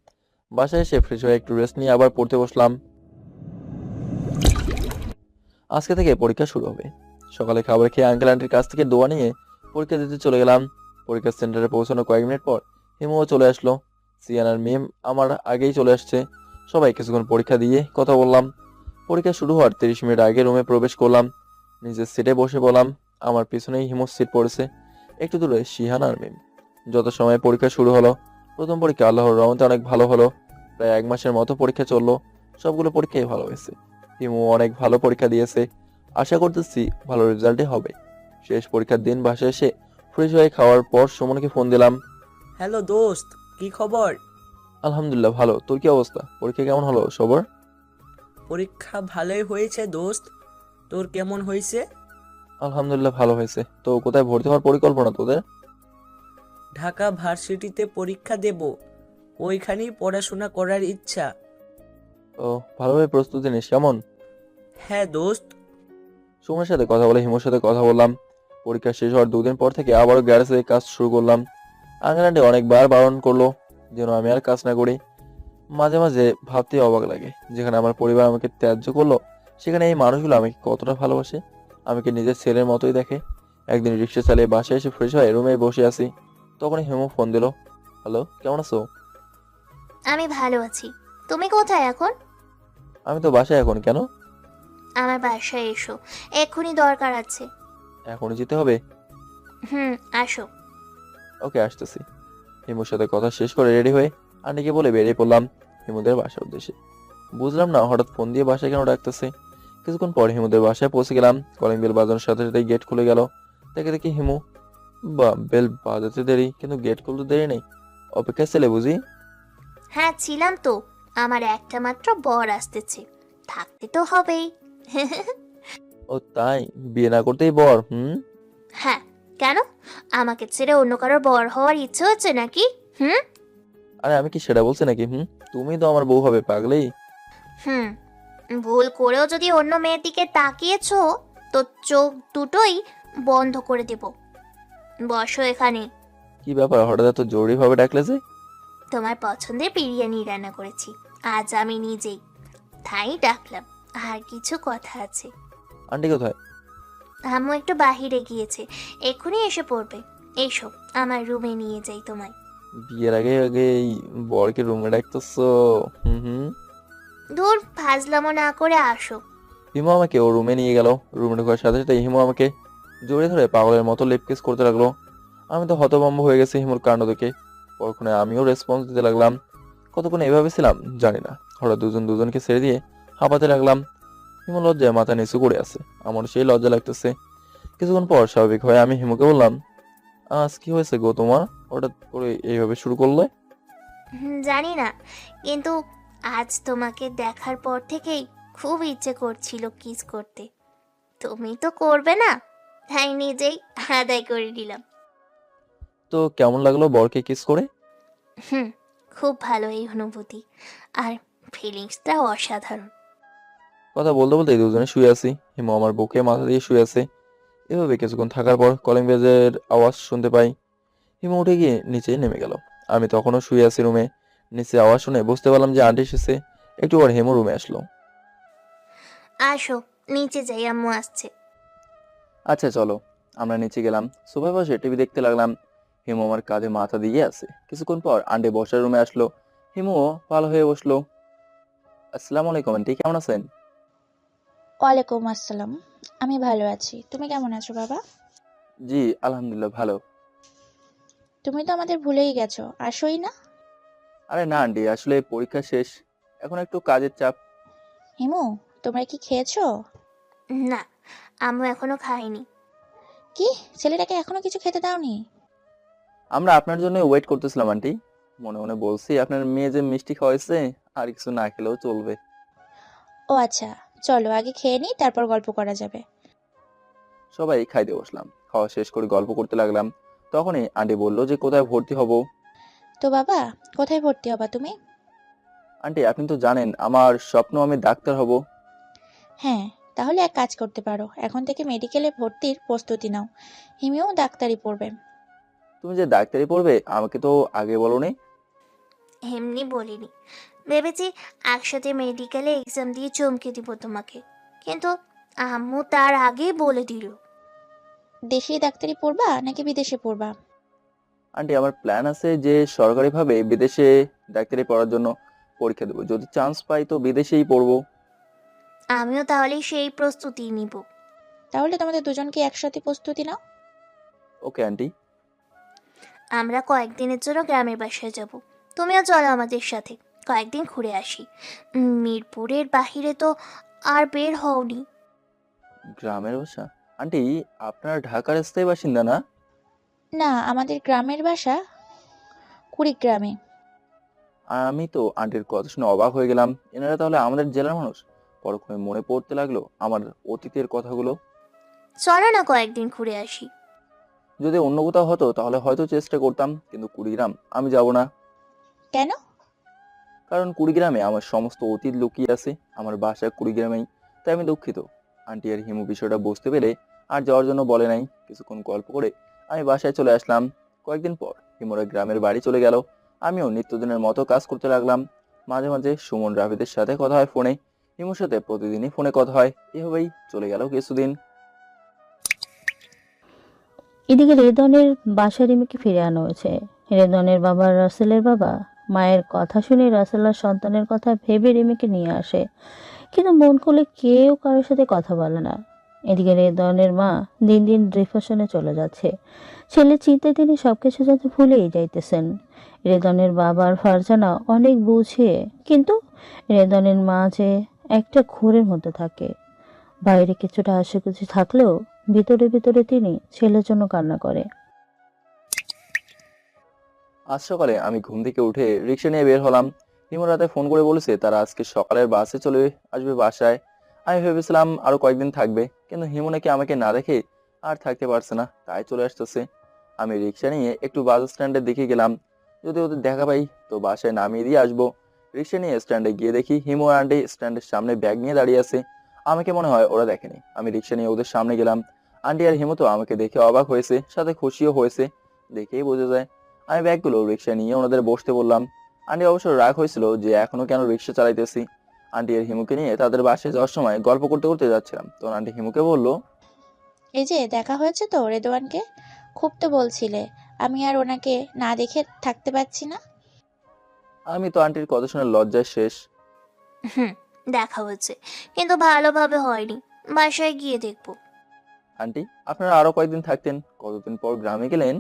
বাসায় এসে ফ্রেশ হয়ে একটু রেস্ট নিয়ে আবার পড়তে বসলাম। আজকে থেকে পরীক্ষা শুরু হবে। সকালে খাবার খেয়ে আঙ্কেল আন্টির কাছ থেকে দোয়া নিয়ে পরীক্ষা দিতে চলে গেলাম। পরীক্ষা সেন্টারে পৌঁছানোর কয়েক মিনিট পর হিমুও চলে আসলো। সিয়ান আর মিম আমার আগেই চলে আসছে। সবাই কিছুক্ষণ পরীক্ষা দিয়ে কথা বললাম। পরীক্ষা শুরু হওয়ার 30 মিনিট আগে রুমে প্রবেশ করলাম। নিজের সিটে বসে বললাম। আমার পিছনেই হিমুর সিট পড়েছে, একটু দূরে শিহান আর মিম। যত সময় পরীক্ষা শুরু হলো। প্রথম পরীক্ষা আল্লাহর রহমতে অনেক ভালো হলো। প্রায় 1 মাসের মতো পরীক্ষা চললো। সবগুলো পরীক্ষাই ভালো হয়েছে। হিমু অনেক ভালো পরীক্ষা দিয়েছে। আশা করতেছি ভালো রেজাল্টই হবে। শেষ পরীক্ষার দিন বাসায় এসে ফ্রেশ হয়ে খাওয়ার পর সুমনকে ফোন দিলাম। হ্যালো দোস্ত, কি খবর? আলহামদুলিল্লাহ ভালো। তোর কি অবস্থা? পরীক্ষা কেমন হলো সবার? পরীক্ষা ভালোই হয়েছে দোস্ত, তোর কেমন হয়েছে? আলহামদুলিল্লাহ ভালো হয়েছে। তো কোথায় ভর্তি হওয়ার পরিকল্পনা তোদের? ঢাকা ভার্সিটিতে পরীক্ষা দেব, ওইখানেই পড়াশোনা করার ইচ্ছা। ও, ভালোভাবে প্রস্তুতি নিস কেমন? হ্যাঁ দোস্ত। সুমনের সাথে কথা বলে হিমুর সাথে কথা বললাম। পরীক্ষা শেষ হওয়ার 2 দিন পর থেকে আবারও গ্যারেজে কাজ শুরু করলাম। আঙ্কেল আন্টি অনেকবার বারণ করলো যেন আমি আর কাজ না করি। মাঝে মাঝে ভাবতে অবাক লাগে, যেখানে আমার পরিবার আমাকে ত্যায্য করলো, সেখানে এই মানুষগুলো আমাকে কতটা ভালোবাসে, আমাকে নিজের ছেলের মতোই দেখে। একদিন রিক্সা চালিয়ে বাসায় এসে ফ্রেশ হয়ে রুমে বসে আছি। তখনই হিমু ফোন দিল। হ্যালো, কেমন আছো? আমি ভালো আছি, তুমি কোথায় এখন? আমি তো বাসায় এখন। কেন? আমার বাসায় এসো, এক্ষুনি দরকার আছে। এখনই যেতে হবে? আসো। ওকে, আসতেছি। হিমুর সাথে কথা শেষ করে রেডি হয়ে আন্টিকে বলে বেরিয়ে পড়লাম হিমুদের বাসার উদ্দেশ্যে। বুঝলাম না হঠাৎ ফোন দিয়ে বাসায় কেন ডাকতেছে। কিছুক্ষণ পর হিমুদের বাসায় পৌঁছে গেলাম। কলিং বেল বাজানোর সাথে সাথে গেট খুলে গেল। দেখে দেখি হিমু। বা, বেল বাজাতে দেরি, কিন্তু গেট খুলতে দেরি নেই। অপেক্ষায় ছেলে বুঝি? হ্যাঁ ছিলাম তো, আমার একটা মাত্র বর আসতেছে, থাকতে তো হবেই। ও তাই? বিয়ে না করতেই বর? হ্যাঁ, কেন? আমাকে ছেড়ে অন্য কারোর বর হওয়ার ইচ্ছে হচ্ছে নাকি? আরে আমি কি সেটা বলছি নাকি? তুমি তো আমার বউ হবে পাগলি। হুম, ভুল করেও যদি অন্য মেয়ের দিকে তাকিয়েছো তো চোখ দুটোই বন্ধ করে দেব। বসো এখানে। কি ব্যাপার হঠাৎ এত জরুরি ভাবে ডাকলে যে? তোমার পছন্দের বিরিয়ানি রান্না করেছি আজ আমি নিজেই, তাই ডাকলাম। আর কিছু কথা আছে। আন্টি কোথায়? আম্মু একটু বাহিরে গিয়েছে, এক্ষুনি এসে পড়বে। এসো আমার রুমে নিয়ে যাই তোমায়। বিয়ের আগে আগে এই বরকে রুমে ডাকতেছো? হুম। দূর ফাজলামো না করে আসো। হিমু আমাকে ও রুমে নিয়ে গেল। রুমে ঢোকার সাথে সাথে হিমু আমাকে জড়িয়ে ধরে পাগলের মতো লিপ কিস করতে লাগলো। আমি তো হতভম্ব হয়ে গেছি হিমুর কাণ্ড দেখে। পরক্ষণে আমিও রেসপন্স দিতে লাগলাম। কতক্ষণ এভাবে ছিলাম জানি না, হঠাৎ দুজন দুজনকে ছেড়ে দিয়ে হাঁপাতে লাগলাম। হিমু লজ্জায় মাথা নিচু করে আছে, আমার সেই লজ্জা লাগতেছে। কিছুক্ষণ পর স্বাভাবিক হয়ে আমি হিমুকে বললাম, আজ কি হয়েছে গো তোমার, হঠাৎ করে এইভাবে শুরু করলে? জানি না, কিন্তু আজ তোমাকে দেখার পর থেকেই খুব ইচ্ছে করছিল কিস করতে। তুমি তো করবে না, তাই নিজেই আদায় করে দিলাম। তো কেমন লাগলো বরকে কিস করে? হুম, খুব ভালো এই অনুভূতি, আর ফিলিংসটা অসাধারণ। কথা বলতে বলতে দুজনে শুয়ে আছি। হিমু আমার বুকে মাথা দিয়ে শুয়ে আছে। এভাবে কিছুক্ষণ থাকার পর কলিং বেজের আওয়াজ শুনতে পাই। হিমু উঠে গিয়ে নিচে নেমে গেল। আমি তখনও শুয়ে আছি রুমে। নিচে আওয়াজ শুনে বুঝতে পারলাম যে আন্টি এসেছে। একটু পর হিমু রুমে আসলো। আসো নিচে যাই, আম্মু আসছে। আচ্ছা চলো। আমরা নিচে গেলাম, সোফায় বসে টিভি দেখতে লাগলাম। হিমু আমার কাঁধে মাথা দিয়ে আছে। কিছুক্ষণ পর আন্টি বসার রুমে আসলো। হিমুও ভালো হয়ে বসলো। আসসালামু আলাইকুম আন্টি, কেমন আছেন? ওয়ালাইকুম আসসালাম। আমি ভালো আছি, তুমি কেমন আছো বাবা? জি আলহামদুলিল্লাহ ভালো। তুমি তো আমাদের ভুলেই গেছো, আসোই না। আরে না আন্টি, আসলে পরীক্ষা শেষ, এখন একটু কাজের চাপ। হিমু, তোমরা কি খেয়েছো? না, আম্মু এখনো খায়নি। কি, ছেলেটাকে এখনো কিছু খেতে দাওনি? আমরা আপনার জন্য ওয়েট করতেছিলাম আন্টি। মনে মনে বলছি আপনার মেয়ে যে মিষ্টি খাওয়াইছে, আর কিছু না খেলেও চলবে। ও আচ্ছা, চলো আগে খেয়ে নিই, তারপর গল্প করা যাবে। সবাই খাইতে বসলাম। খাওয়া শেষ করে গল্প করতে লাগলাম। তখনই আন্টি বলল যে কোথায় ভর্তি হব। তো বাবা, কোথায় ভর্তি হবা তুমি? আন্টি আপনি তো জানেন আমার স্বপ্ন আমি ডাক্তার হব। হ্যাঁ, তাহলে এক কাজ করতে পারো, এখন থেকে মেডিকেলে ভর্তির প্রস্তুতি নাও। হিমিও ডাক্তারি পড়বে। তুমি যে ডাক্তারি পড়বে আমাকে তো আগে বলোনি। এমনি বলিনি, ভেবেছি একসাথে মেডিকেলে এক্সাম দিয়ে চমকে দিব তোমাকে, কিন্তু আম্মু তার আগেই বলে দিল। দেশি ডাক্তারি পড়বা নাকি বিদেশে পড়বা? আন্টি আমার প্ল্যান আছে যে সরকারিভাবে বিদেশে ডাক্তারি পড়ার জন্য পরীক্ষা দেবো, যদি চান্স পাই তো বিদেশেই পড়বো। আমিও তাহলে সেই প্রস্তুতি নিব। তাহলে তোমাদের দুজনকে একসাথে প্রস্তুতি নাও। Okay aunty. আমরা কয়েকদিনের জন্য গ্রামের বাসায় যাব, তুমিও চলো আমাদের সাথে, কয়েকদিন ঘুরে আসি। মিরপুরের বাহিরে তো আর বের হওনি। গ্রামের বাসা? আন্টি আপনার ঢাকার স্থায়ী বাসিন্দা না? না, আমাদের গ্রামের বাসা কুড়িগ্রামে। আমি তো আন্টির কথা শুনে অবাক হয়ে গেলাম। এনারা তাহলে আমাদের জেলার মানুষ? পরক্ষণে মনে পড়তে লাগলো আমার অতীতের কথাগুলো। চলো না কয়েকদিন ঘুরে আসি। যদি অন্য কোথাও হতো তাহলে হয়তো চেষ্টা করতাম, কিন্তু কুড়িগ্রাম আমি যাব না। কেন? কারণ কুড়িগ্রামে আমার সমস্ত অতীত লুকিয়ে আছে। আমার বাসা কুড়িগ্রামেই, তাই আমি দুঃখিত। আন্টি আর হিমু বিষয়টা বুঝতে পেরে আর যাওয়ার জন্য বলে নাই। কিছুক্ষণ গল্প করে আমি বাসায় চলে আসলাম। কয়েকদিন পর হিমুরা গ্রামের বাড়ি চলে গেল। আমিও নিত্যদিনের মতো কাজ করতে লাগলাম। মাঝে মাঝে সুমন রাফিদের সাথে কথা হয় ফোনে। হিমুর সাথে প্রতিদিনই ফোনে কথা হয়। এভাবেই চলে গেল কিছুদিন। এদিকে রেদনের বাসায় রিমিকে ফিরে আনা হয়েছে। রেদনের বাবা রাসেলের বাবা মায়ের কথা শুনে রাসেলার সন্তানের কথা ভেবে রিমিকে নিয়ে আসে, কিন্তু মন খুলে কেউ কারোর সাথে কথা বলে না। এদিকে রেদনের মা দিন দিন ডিপ্রেশনে চলে যাচ্ছে। ছেলের চিন্তায় তিনি সবকিছু যাতে ভুলেই যাইতেছেন। রেদনের বাবার ফারজানা অনেক বুঝে, কিন্তু রেদনের মা যে একটা ঘোরের মধ্যে থাকে। বাইরে কিছুটা হাসিখুশি থাকলেও ভিতরে ভিতরে তিনি ছেলের জন্য কান্না করে। আজ সকালে আমি ঘুম থেকে উঠে রিক্সা নিয়ে বের হলাম। হিমু রাতে ফোন করে বলেছে তারা আজকে সকালের বাসে চলে আসবে বাসায়। আমি ভেবেছিলাম আরো কয়েকদিন থাকবে, কিন্তু হিমু নাকি আমাকে না দেখে আর থাকতে পারছে না, তাই চলে আসতেছে। আমি রিক্সা নিয়ে একটু বাস স্ট্যান্ডের দিকে গেলাম। যদি ওদের দেখা পাই তো বাসায় নামিয়ে দিয়ে আসবো। রিক্সা নিয়ে স্ট্যান্ডে গিয়ে দেখি হিমু আর আন্টি স্ট্যান্ডের সামনে ব্যাগ নিয়ে দাঁড়িয়ে আছে। আমাকে মনে হয় ওরা দেখেনি। আমি রিক্সা নিয়ে ওদের সামনে গেলাম। আন্টি আর হিমু তো আমাকে দেখে অবাক হয়েছে, সাথে খুশিও হয়েছে, দেখেই বোঝা যায়। আমি ব্যাগগুলো রিক্সা নিয়ে ওনাদের বসতে বললাম। আন্টি অবশ্য রাগ হয়েছিল যে এখনো কেন রিক্সা চালাইতেছি। আন্টি আর হিমুকে নিয়ে তাদের বাসায় যাওয়ার সময় গল্প করতে করতে যাচ্ছিলাম, তখন আন্টি হিমুকে বলল, এই যে দেখা হয়েছে তো রেদওয়ানকে? খুব তো বলছিলে, আমি আর ওনাকে না দেখে থাকতে পারছি না। আমি তো আন্টির কথা শুনে লজ্জায় শেষ। হুম, দেখা হচ্ছে, কিন্তু ভালোভাবে হয়নি। বাসায় গিয়ে দেখবো। আন্টি, আপনারা আরো কয়েকদিন থাকতেন, কতদিন পর গ্রামে গেলেন।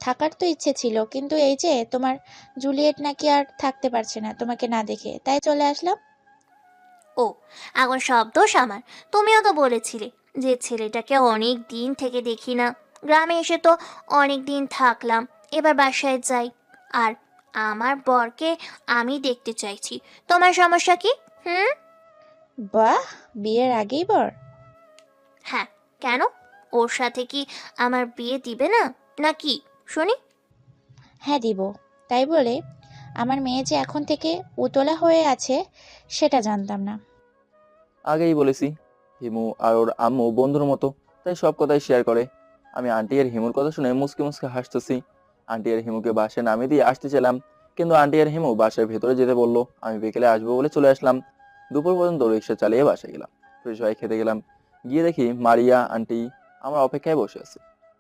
থাকার তো ইচ্ছে ছিল, কিন্তু এই যে তোমার জুলিয়েট নাকি আর থাকতে পারছে না তোমাকে না দেখে, তাই চলে আসলাম। ও, এখন সব দোষ আমার। তুমিও তো বলেছিলে যে ছেলেটাকে অনেক দিন থেকে দেখি না। গ্রামে এসে তো অনেক দিন থাকলাম, এবার বাসায় যাই। আর আমার বরকে আমি দেখতে চাইছি। তোমার সমস্যা কি? হুম? বাহ, বিয়ের আগেই বর? হ্যাঁ, কেন? ওর সাথে কি আমার বিয়ে দিবে না নাকি শুনি? হ্যাঁ দিব। তাই বলে আমার মেয়ে যে এখন থেকে উতলা হয়ে আছে সেটা জানতাম না। আগেই বলেছি, হিমু আর ওর আম্মু বন্ধুর মতো, তাই সব কথাই শেয়ার করে। আমি আন্টি আর হিমুর কথা শুনে মুসকে মুসকে হাসতেছি। আন্টি আর হিমুকে বাসায় নামিয়ে দিয়ে আসতে চাইলাম, কিন্তু আন্টি আর হিমু বাসার ভেতরে যেতে বললো। আমি বিকেলে আসবো বলে চলে আসলাম। দুপুর পর্যন্ত রিক্সা চালিয়ে বাসায় গেলাম। ফ্রেশ হয়ে খেতে গেলাম। গিয়ে দেখি মারিয়া আন্টি আমার অপেক্ষায় বসে আছে।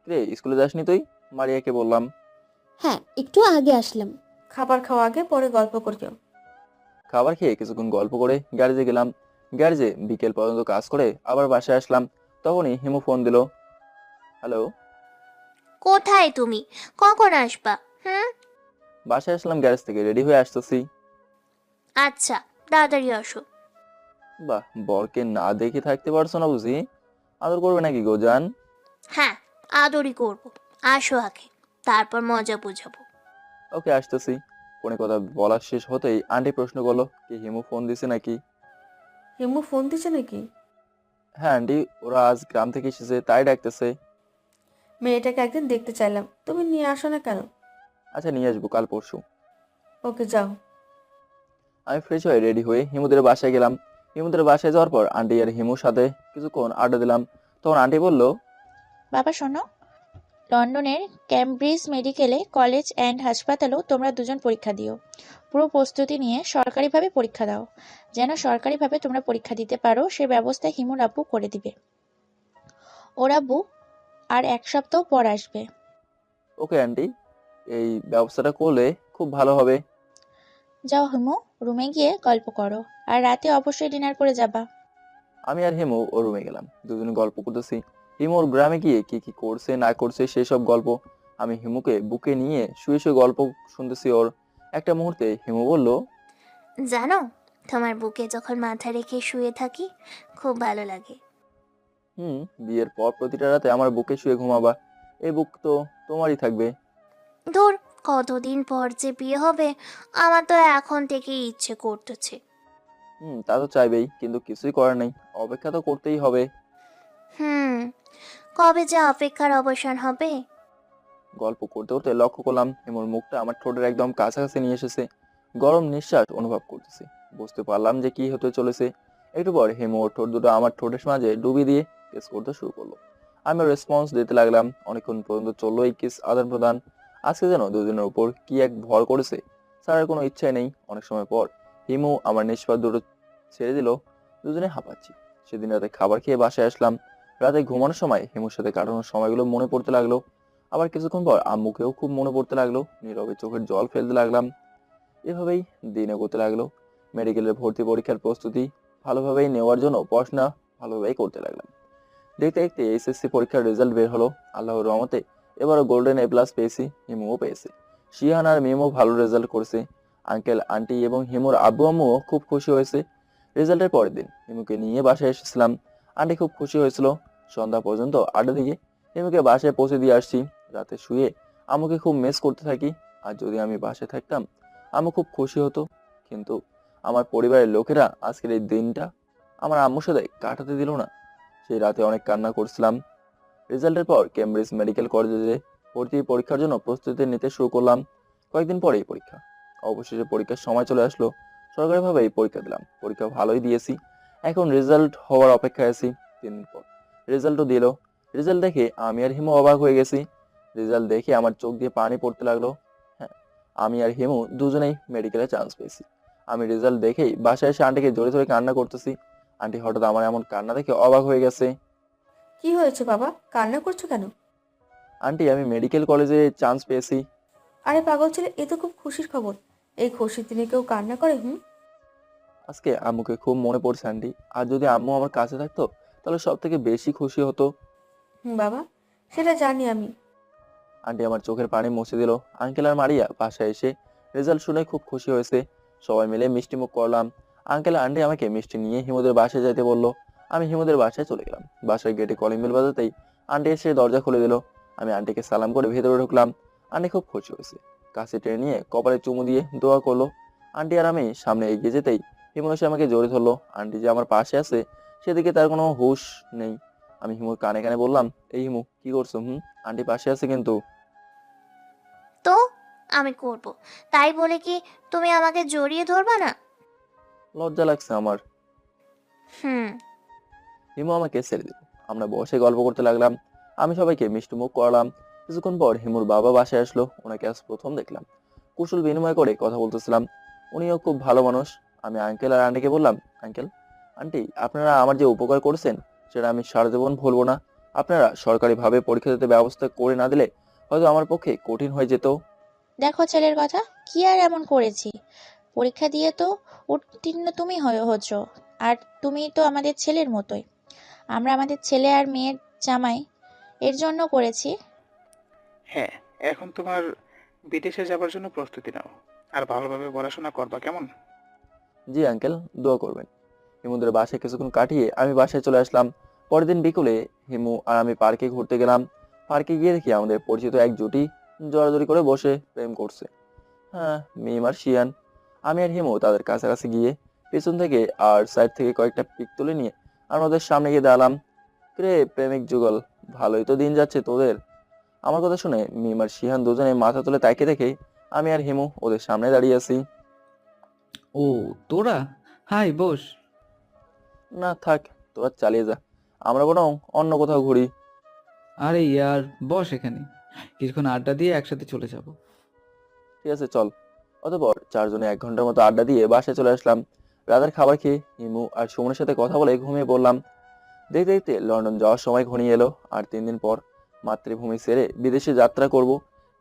রে, স্কুলে যাসনি তুই? মারিয়াকে বললাম। হ্যাঁ, একটু আগে আসলাম। খাবার খাওয়া আগে, পরে গল্প করিও। খাবার খেয়ে কিছুক্ষণ গল্প করে গ্যারেজে গেলাম। গ্যারেজে বিকেল পর্যন্ত কাজ করে আবার বাসায় আসলাম। তখনই হিমু ফোন দিল। হ্যালো। কোথায় তুমি? কখন আসবা? হুম? বাসায় আসলাম, গ্যারেজ থেকে রেডি হয়ে আসতেছি। আচ্ছা, তাড়াতাড়ি আসো। বাহ, বরকে না দেখে থাকতে পারছো না বুঝি? আদর করবে নাকি গো জান? হ্যাঁ, আদরই করবো। আসো আগে, তারপর মজা বুঝাবো। ওকে, আসতেছি। ফোনে কথা বলা শেষ হতেই আন্টি প্রশ্ন করলো, কি হিমু ফোন দিছে নাকি? হিমু ফোন দিছে নাকি? হ্যাঁ আন্টি, ওরা আজ গ্রাম থেকে এসেছে, তাই ডাকতেছে। মেয়েটাকে একদিন দেখতে চাইলাম, তুমি নিয়ে আসো না কেন? আচ্ছা, নিয়ে আসবো কাল পরশু। ওকে, যাও। আমি ফ্রেশ হয়ে রেডি হয়ে হিমুদের বাসায় গেলাম। হিমুদের বাসায় যাওয়ার পর আন্টি আর হিমুর সাথে কিছুক্ষণ আড্ডা দিলাম। তখন আন্টি বলল, বাবা শোনো, লন্ডনের ক্যামব্রিজ মেডিকেলে, কলেজ অ্যান্ড হাসপাতালেও তোমরা দুজন পরীক্ষা দিও। পুরো প্রস্তুতি নিয়ে সরকারিভাবে পরীক্ষা দাও। যেন সরকারিভাবে তোমরা পরীক্ষা দিতে পারো সে ব্যবস্থা হিমুর আব্বু করে দিবে। ওর আব্বু আর 1 সপ্তাহ পর আসবে। ওকে আন্টি, এই ব্যবস্থাটা করলে খুব ভালো হবে। যাও হিমু, রুমে গিয়ে গল্প করো, আর রাতে অবশ্যই ডিনার করে যাবা। আমি আর হিমু ওর রুমে গেলাম। দুজনে গল্প করতেছি। হিমু ওর গ্রামে গিয়ে কি কি করছে না করছে সেই সব গল্প। আমি হিমুকে বুকে নিয়ে শুয়ে শুয়ে গল্প শুনতেছি ওর। একটা মুহূর্তে হিমু বলল, জানো, তোমার বুকে যখন মাথা রেখে শুয়ে থাকি খুব ভালো লাগে। বিয়ের পর প্রতিটা রাতে আমার বুকে শুয়ে ঘুমাবা। এই বুক তো তোমারই থাকবে। ধুর, কতদিন পর যে বিয়ে হবে, আমার তো এখন থেকেই ইচ্ছে করতেছে। তা তো চাইবেই, কিন্তু কিছুই করার নেই, অপেক্ষা তো করতেই হবে। হুম, কবে যে অপেক্ষার অবসান হবে। গল্প করতে করতে লক্ষ্য করলাম হিমুর মুখটা আমার ঠোঁটের একদম কাছাকাছি নিয়ে এসেছে। গরম নিঃশ্বাস অনুভব করতেছি। বুঝতে পারলাম যে কি হতে চলেছে। একটু পর হিমু ওর ঠোঁট দুটো আমার ঠোঁটের মাঝে ডুবিয়ে দিয়ে কিস করতে শুরু করলো। আমি রেসপন্স দিতে লাগলাম। অনেকক্ষণ পর্যন্ত চললো এই কিস আদান প্রদান। আজকে যেন দুজনের উপর কি এক ভর করেছে, ছাড়ার কোনো ইচ্ছাই নেই। অনেক সময় পর হিমু আমার নিঃশ্বাস দুটো ছেড়ে দিল। দুজনে হাঁপাচ্ছি। সেদিন রাতে খাবার খেয়ে বাসায় আসলাম। রাতে ঘুমানোর সময় হিমুর সাথে কাটানোর সময়গুলো মনে পড়তে লাগলো। আবার কিছুক্ষণ পর আম্মুকেও খুব মনে পড়তে লাগলো। নীরবে চোখের জল ফেলতে লাগলাম। এভাবেই দিন এগোতে লাগলো। মেডিকেলের ভর্তি পরীক্ষার প্রস্তুতি ভালোভাবেই নেওয়ার জন্য পড়াশোনা ভালোভাবেই করতে লাগলাম। দেখতে দেখতে এসএসসি পরীক্ষার রেজাল্ট বের হলো। আল্লাহর রহমতে এবারও গোল্ডেন A+ পেয়েছি, হিমুও পেয়েছে। শিহান আর মিমও ভালো রেজাল্ট করেছে। আঙ্কেল আন্টি এবং হিমুর আব্বু আম্মুও খুব খুশি হয়েছে। রেজাল্টের পরের দিন হিমুকে নিয়ে বাসায় এসেছিলাম। আন্টি খুব খুশি হয়েছিল। সন্ধ্যা পর্যন্ত আড্ডা দিয়ে হিমুকে বাসায় পৌঁছে দিয়ে আসছি। রাতে শুয়ে আম্মুকে খুব মিস করতে থাকি। আর যদি আমি বাসায় থাকতাম আম্মু খুব খুশি হতো। কিন্তু আমার পরিবারের লোকেরা আজকের এই দিনটা আমার আম্মুর সাথে কাটাতে দিল না। সেই রাতে অনেক কান্না করছিলাম। রেজাল্টের পর কেমব্রিজ মেডিকেল কলেজে ভর্তি পরীক্ষার জন্য প্রস্তুতি নিতে শুরু করলাম। কয়েকদিন পরেই পরীক্ষা। অবশেষে পরীক্ষার সময় চলে আসলো। সরকারিভাবে এই পরীক্ষা দিলাম, পরীক্ষা ভালোই দিয়েছি। এখন রেজাল্ট হওয়ার অপেক্ষায় আছি। 3 দিন পর রেজাল্টও দিল। রেজাল্ট দেখে আমি আর হিমু অবাক হয়ে গেছি। রেজাল্ট দেখে আমার চোখ দিয়ে পানি পড়তে লাগলো। হ্যাঁ, আমি আর হিমু দুজনেই মেডিকেলে চান্স পেয়েছি। আমি রেজাল্ট দেখেই বাসায় এসে আন্টিকে জোরে জোরে কান্না করতেছি। আন্টি হঠাৎ আমার এমন কান্না দেখে অবাক হয়ে গেছে। কি হয়েছে বাবা, কান্না করছো কেন? আন্টি, আমি মেডিকেল কলেজে চান্স পেয়েছি। আরে পাগল ছেলে, এ তো খুব খুশির খবর। এই খুশির দিনে কেউ কান্না করে? আজকে আম্মুকে খুব মনে পড়ছে আন্টি। আর যদি আম্মু আমার কাছে থাকতো তাহলে সব থেকে বেশি খুশি হতো। বাবা, সেটা জানি আমি। আন্টি আমার চোখের পানি মুছে দিল। আঙ্কেল আর মারিয়া বাসায় এসে রেজাল্ট শুনে খুব খুশি হয়েছে। সবাই মিলে মিষ্টি মুখ করলাম। আঙ্কেল আর আন্টি আমাকে মিষ্টি নিয়ে হিমুদের বাসায় যাইতে বললো। আমি হিমুদের বাসায় চলে গেলাম। বাসায় গেটে কলিং বেল বাজাতেই আন্টি এসে দরজা খুলে দিল। আমি আন্টিকে সালাম করে ভেতরে ঢুকলাম। আন্টি খুব খুশি হয়েছে, কাছে টেনে নিয়ে কপালে চুমু দিয়ে দোয়া করলো। আন্টি আর আমি সামনে এগিয়ে যেতেই হিমু এসে আমাকে জড়িয়ে ধরলো। আন্টি যে আমার পাশে আছে সেদিকে তার কোনো হুঁশ নেই। আমি হিমুর কানে কানে বললাম, এই হিমু, কি করছো? আন্টি পাশে আছে কিন্তু। তো আমি করব, তাই বলে কি তুমি আমাকে জড়িয়ে ধরবা না? লজ্জা লাগছে আমার। হুম। হিমু আমাকে ছেড়ে দিল। আমরা বসে গল্প করতে লাগলাম। আমি সবাইকে মিষ্টি মুখ করালাম। কিছুক্ষণ পর হিমুর বাবা বাসায় আসলো। ওনাকে আজ প্রথম দেখলাম। কুশল বিনিময় করে কথা বলতেছিলাম। উনিও খুব ভালো মানুষ। আমি আঙ্কেল আর আন্টিকে বললাম, আঙ্কেল, আন্টি, আপনারা আমার যে উপকার করেছেন সেটা আমি সারা জীবন ভুলবো না। আপনারা সরকারিভাবে পরীক্ষা দিতে ব্যবস্থা করে না দিলে হয়তো আমার পক্ষে কঠিন হয়ে যেত। দেখো ছেলের কথা, কি আর এমন করেছি? পরীক্ষা দিয়ে তো উত্তীর্ণ তুমি হচ্ছ, আর তুমি তো আমাদের ছেলের মতোই। আমরা আমাদের ছেলে আর মেয়ের জামাই এর জন্য করেছি। হ্যাঁ, এখন তোমার বিদেশে যাবার জন্য প্রস্তুতি নাও, আর ভালোভাবে পড়াশোনা করবা, কেমন? জি আঙ্কেল, দোয়া করবেন। হিমুদের বাসায় কিছুক্ষণ কাটিয়ে আমি বাসায় চলে আসলাম। পরের দিন বিকেলে হিমু আর আমি পার্কে ঘুরতে গেলাম। পার্কে গিয়ে দেখি আমাদের পরিচিত এক জুটি জড়াজড়ি করে বসে প্রেম করছে। হ্যাঁ, মিম আর শিয়ান। আমি আর হিমু তাদের কাছাকাছি গিয়ে পেছন থেকে আর সাইড থেকে কয়েকটা পিক তুলে নিয়ে আমরা ওদের সামনে গিয়ে দাঁড়ালাম। রে প্রেমিক যুগল, ভালোই তো দিন যাচ্ছে তোদের। আমার কথা শুনে মিম আর শিহান দুজনে মাথা তুলে তাকিয়ে দেখে আমি আর হিমু ওদের সামনে দাঁড়িয়ে আছি। ও, তোরা? হাই, বস। না থাক, তোরা চালিয়ে যা, আমরা বরং অন্য কোথাও ঘুরি। আরে ইয়ার, বস এখানে, কিছুক্ষণ আড্ডা দিয়ে একসাথে চলে যাব। ঠিক আছে, চল। অতঃপর চারজনে 1 ঘন্টার মতো আড্ডা দিয়ে বাসায় চলে আসলাম। রাতের খাবার খেয়ে হিমু আর সুমনের সাথে কথা বলে ঘুমিয়ে পড়লাম। দেখতে দেখতে লন্ডন যাওয়ার সময় ঘনিয়ে এলো। আর 3 দিন পর মাতৃভূমি ছেড়ে বিদেশে যাত্রা করব।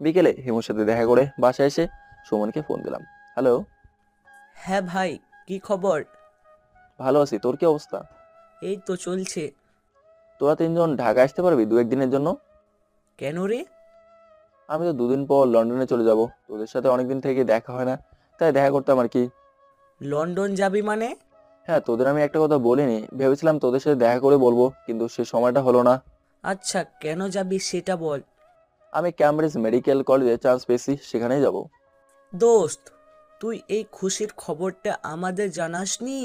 বিকেলে হিমুর সাথে দেখা করে বাসায় এসে সুমনকে ফোন দিলাম। হ্যালো। হ্যাঁ ভাই, কি খবর? ভালো আছি, তোর কি অবস্থা? এই তো চলছে। তোরা 3জন ঢাকা আসতে পারবি 2-1 দিনের জন্য? কেন রে? আমি তো 2 দিন পর লন্ডনে চলে যাব। তোদের সাথে অনেকদিন থেকে দেখা হয় না, তাই দেখা করতাম আর কি। লন্ডন যাবি মানে? হ্যাঁ, তোদের আমি একটা কথা বলিনি, ভেবেছিলাম তোদের সাথে দেখা করে বলবো, কিন্তু সে সময়টা হলো না। আচ্ছা, কেন যাবি সেটা বল। আমি ক্যামব্রিজ মেডিকেল কলেজে চান্স পেয়েছি, সেখানেই যাব। দোস্ত, তুই এই খুশির খবরটা আমাদের জানাসনি?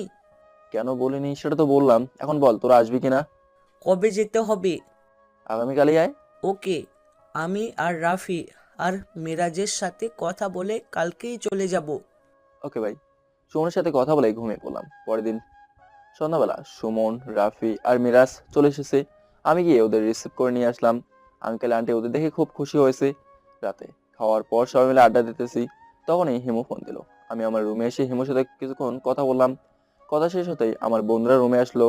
কেন বলিনি সেটা তো বললাম। এখন বল, তোরা আসবি কিনা? কবে যেতে হবে? আগামীকালই আয়। ওকে, আমি আর রাফি আর মিরাজের সাথে কথা বলে কালকেই চলে যাব। ওকে ভাই। সুমনের সাথে কথা বলে ঘুমিয়ে পড়লাম। পরের দিন সন্ধ্যাবেলা সুমন, রাফি আর মিরাজ চলে এসেছে। আমি গিয়ে ওদের রিসিভ করে নিয়ে আসলাম। আঙ্কেল আন্টি ওদের দেখে খুব খুশি হয়েছে। রাতে খাওয়ার পর সবাই মিলে আড্ডা দিতেছি, তখনই হিমু ফোন দিল। আমি আমার রুমে এসে হিমুর সাথে কিছুক্ষণ কথা বললাম। কথা শেষ হতেই আমার বন্ধুরা রুমে আসলো।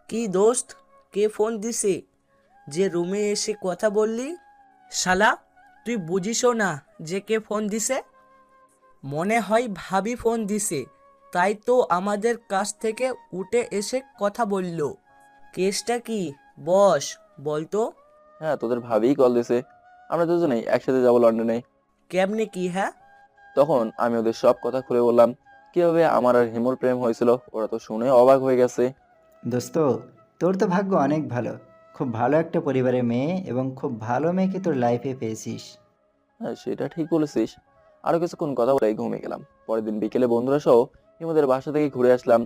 কি দোস্ত, কে ফোন দিছে যে রুমে এসে কথা বললি? শালা, তুই বুঝিসও না যে কে ফোন দিছে? মনে হয় ভাবি ফোন দিছে, তাই তো আমাদের কাছ থেকে উঠে এসে কথা বলল। কেসটা কি বস, বলতো? হ্যাঁ, তোদের ভাবিই কল দিছে। আমরা দুজনেই একসাথে যাব লন্ডনে। কেমনে কি? হ্যাঁ। তখন আমি ওদের সব কথা খুলে বললাম, কিভাবে আমার আর হিমুর প্রেম হয়েছিল। ওরা তো শুনে অবাক হয়ে গেছে। দোস্ত, তোর তো ভাগ্য অনেক ভালো। খুব ভালো একটা পরিবারের মেয়ে এবং খুব ভালো মেয়েকে তোর লাইফে পেয়েছিস। হ্যাঁ, সেটা ঠিক বলেছিস। আরো কিছুক্ষণ কথা বলে ঘুমিয়ে গেলাম। পরের দিন বিকেলে বন্ধুরা সহ হিমুদের বাসা থেকে ঘুরে আসলাম।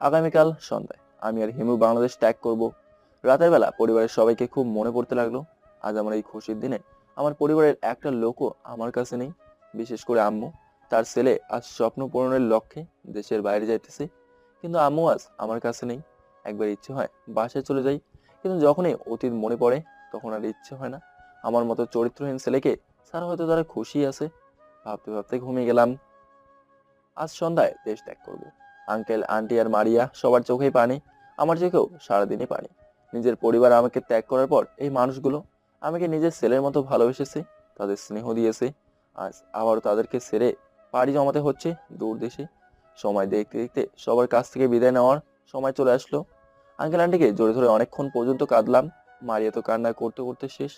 আগামীকাল সন্ধ্যায় আমি আর হিমু বাংলাদেশ ত্যাগ করব। রাতের বেলা পরিবারের সবাইকে খুব মনে পড়তে লাগলো। আজ আমার এই খুশির দিনে আমার পরিবারের একটা লোকও আমার কাছে নেই। বিশেষ করে আম্মু। তার ছেলে আজ স্বপ্ন পূরণের লক্ষ্যে দেশের বাইরে যাইতেছে, কিন্তু আম্মু আজ আমার কাছে নেই। একবার ইচ্ছে হয় বাসায় চলে যাই, কিন্তু যখনই অতীত মনে পড়ে তখন আর ইচ্ছে হয় না। আমার মতো চরিত্রহীন ছেলেকে স্যার হয়তো তারা খুশি আছে। ভাবতে ভাবতে ঘুমিয়ে গেলাম। আজ সন্ধ্যায় দেশ ত্যাগ করব। আঙ্কেল, আন্টি আর মারিয়া সবার চোখেই পানি, আমার চোখেও সারাদিনই পানি। নিজের পরিবার আমাকে ত্যাগ করার পর এই মানুষগুলো আমাকে নিজের ছেলের মতো ভালোবেসেছে, তাদের স্নেহ দিয়েছে। আজ আবারও তাদেরকে ছেড়ে পাড়ি জমাতে হচ্ছে দূর দেশে। সময় দেখতে দেখতে সবার কাছ থেকে বিদায় নেওয়ার সময় চলে আসলো। আঙ্কেল আন্টিকে জড়ে ধরে অনেকক্ষণ পর্যন্ত কাঁদলাম। মারিয়া তো কান্না করতে করতে শেষ।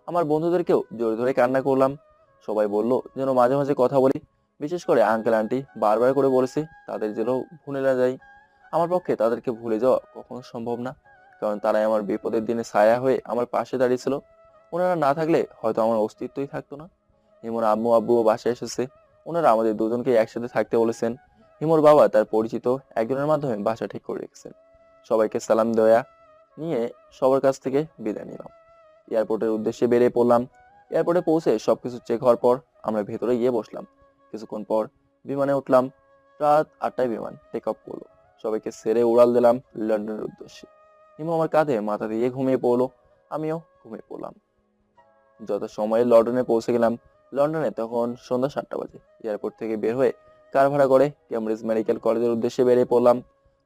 আমার বন্ধুদেরকেও জড়ে ধরে কান্না করলাম। সবাই বলল যেন মাঝে মাঝে কথা বলি। বিশেষ করে আঙ্কেল আন্টি বারবার করে বলেছে তাদের যেন ভুলে না যাই। আমার পক্ষে তাদেরকে ভুলে যাওয়া কখনো সম্ভব না, কারণ তারাই আমার বিপদের দিনে ছায়া হয়ে আমার পাশে দাঁড়িয়েছিল। ওনারা না থাকলে হয়তো আমার অস্তিত্বই থাকতো না। হিমোর আম্মু আব্বুও বাসায় এসেছে। ওনারা আমাদের দুজনকে একসাথে থাকতে বলেছেন। হিমোর বাবা তার পরিচিত একজনের মাধ্যমে বাসা ঠিক করে রেখেছেন। সবাইকে সালাম দেয়া নিয়ে সবার কাছ থেকে বিদায় নিলাম। এয়ারপোর্টের উদ্দেশ্যে বেরিয়ে পড়লাম। এয়ারপোর্টে পৌঁছে সবকিছু চেক হওয়ার পর আমরা ভেতরে গিয়ে বসলাম। কিছুক্ষণ পর বিমানে উঠলাম। রাত 8টায় বিমান টেক অফ করলো। সবাইকে ছেড়ে উড়াল দিলাম লন্ডনের উদ্দেশ্যে। হিমু আমার কাঁধে মাথা দিয়ে ঘুমিয়ে পড়লো, আমিও ঘুমিয়ে পড়লাম। যত সময়ে লন্ডনে পৌঁছে গেলাম। লন্ডনে তখন সন্ধ্যা 7টা বাজে। এয়ারপোর্ট থেকে বের হয়ে কার ভাড়া করে কেমব্রিজ মেডিকেল কলেজের উদ্দেশ্যে বেরিয়ে পড়লাম।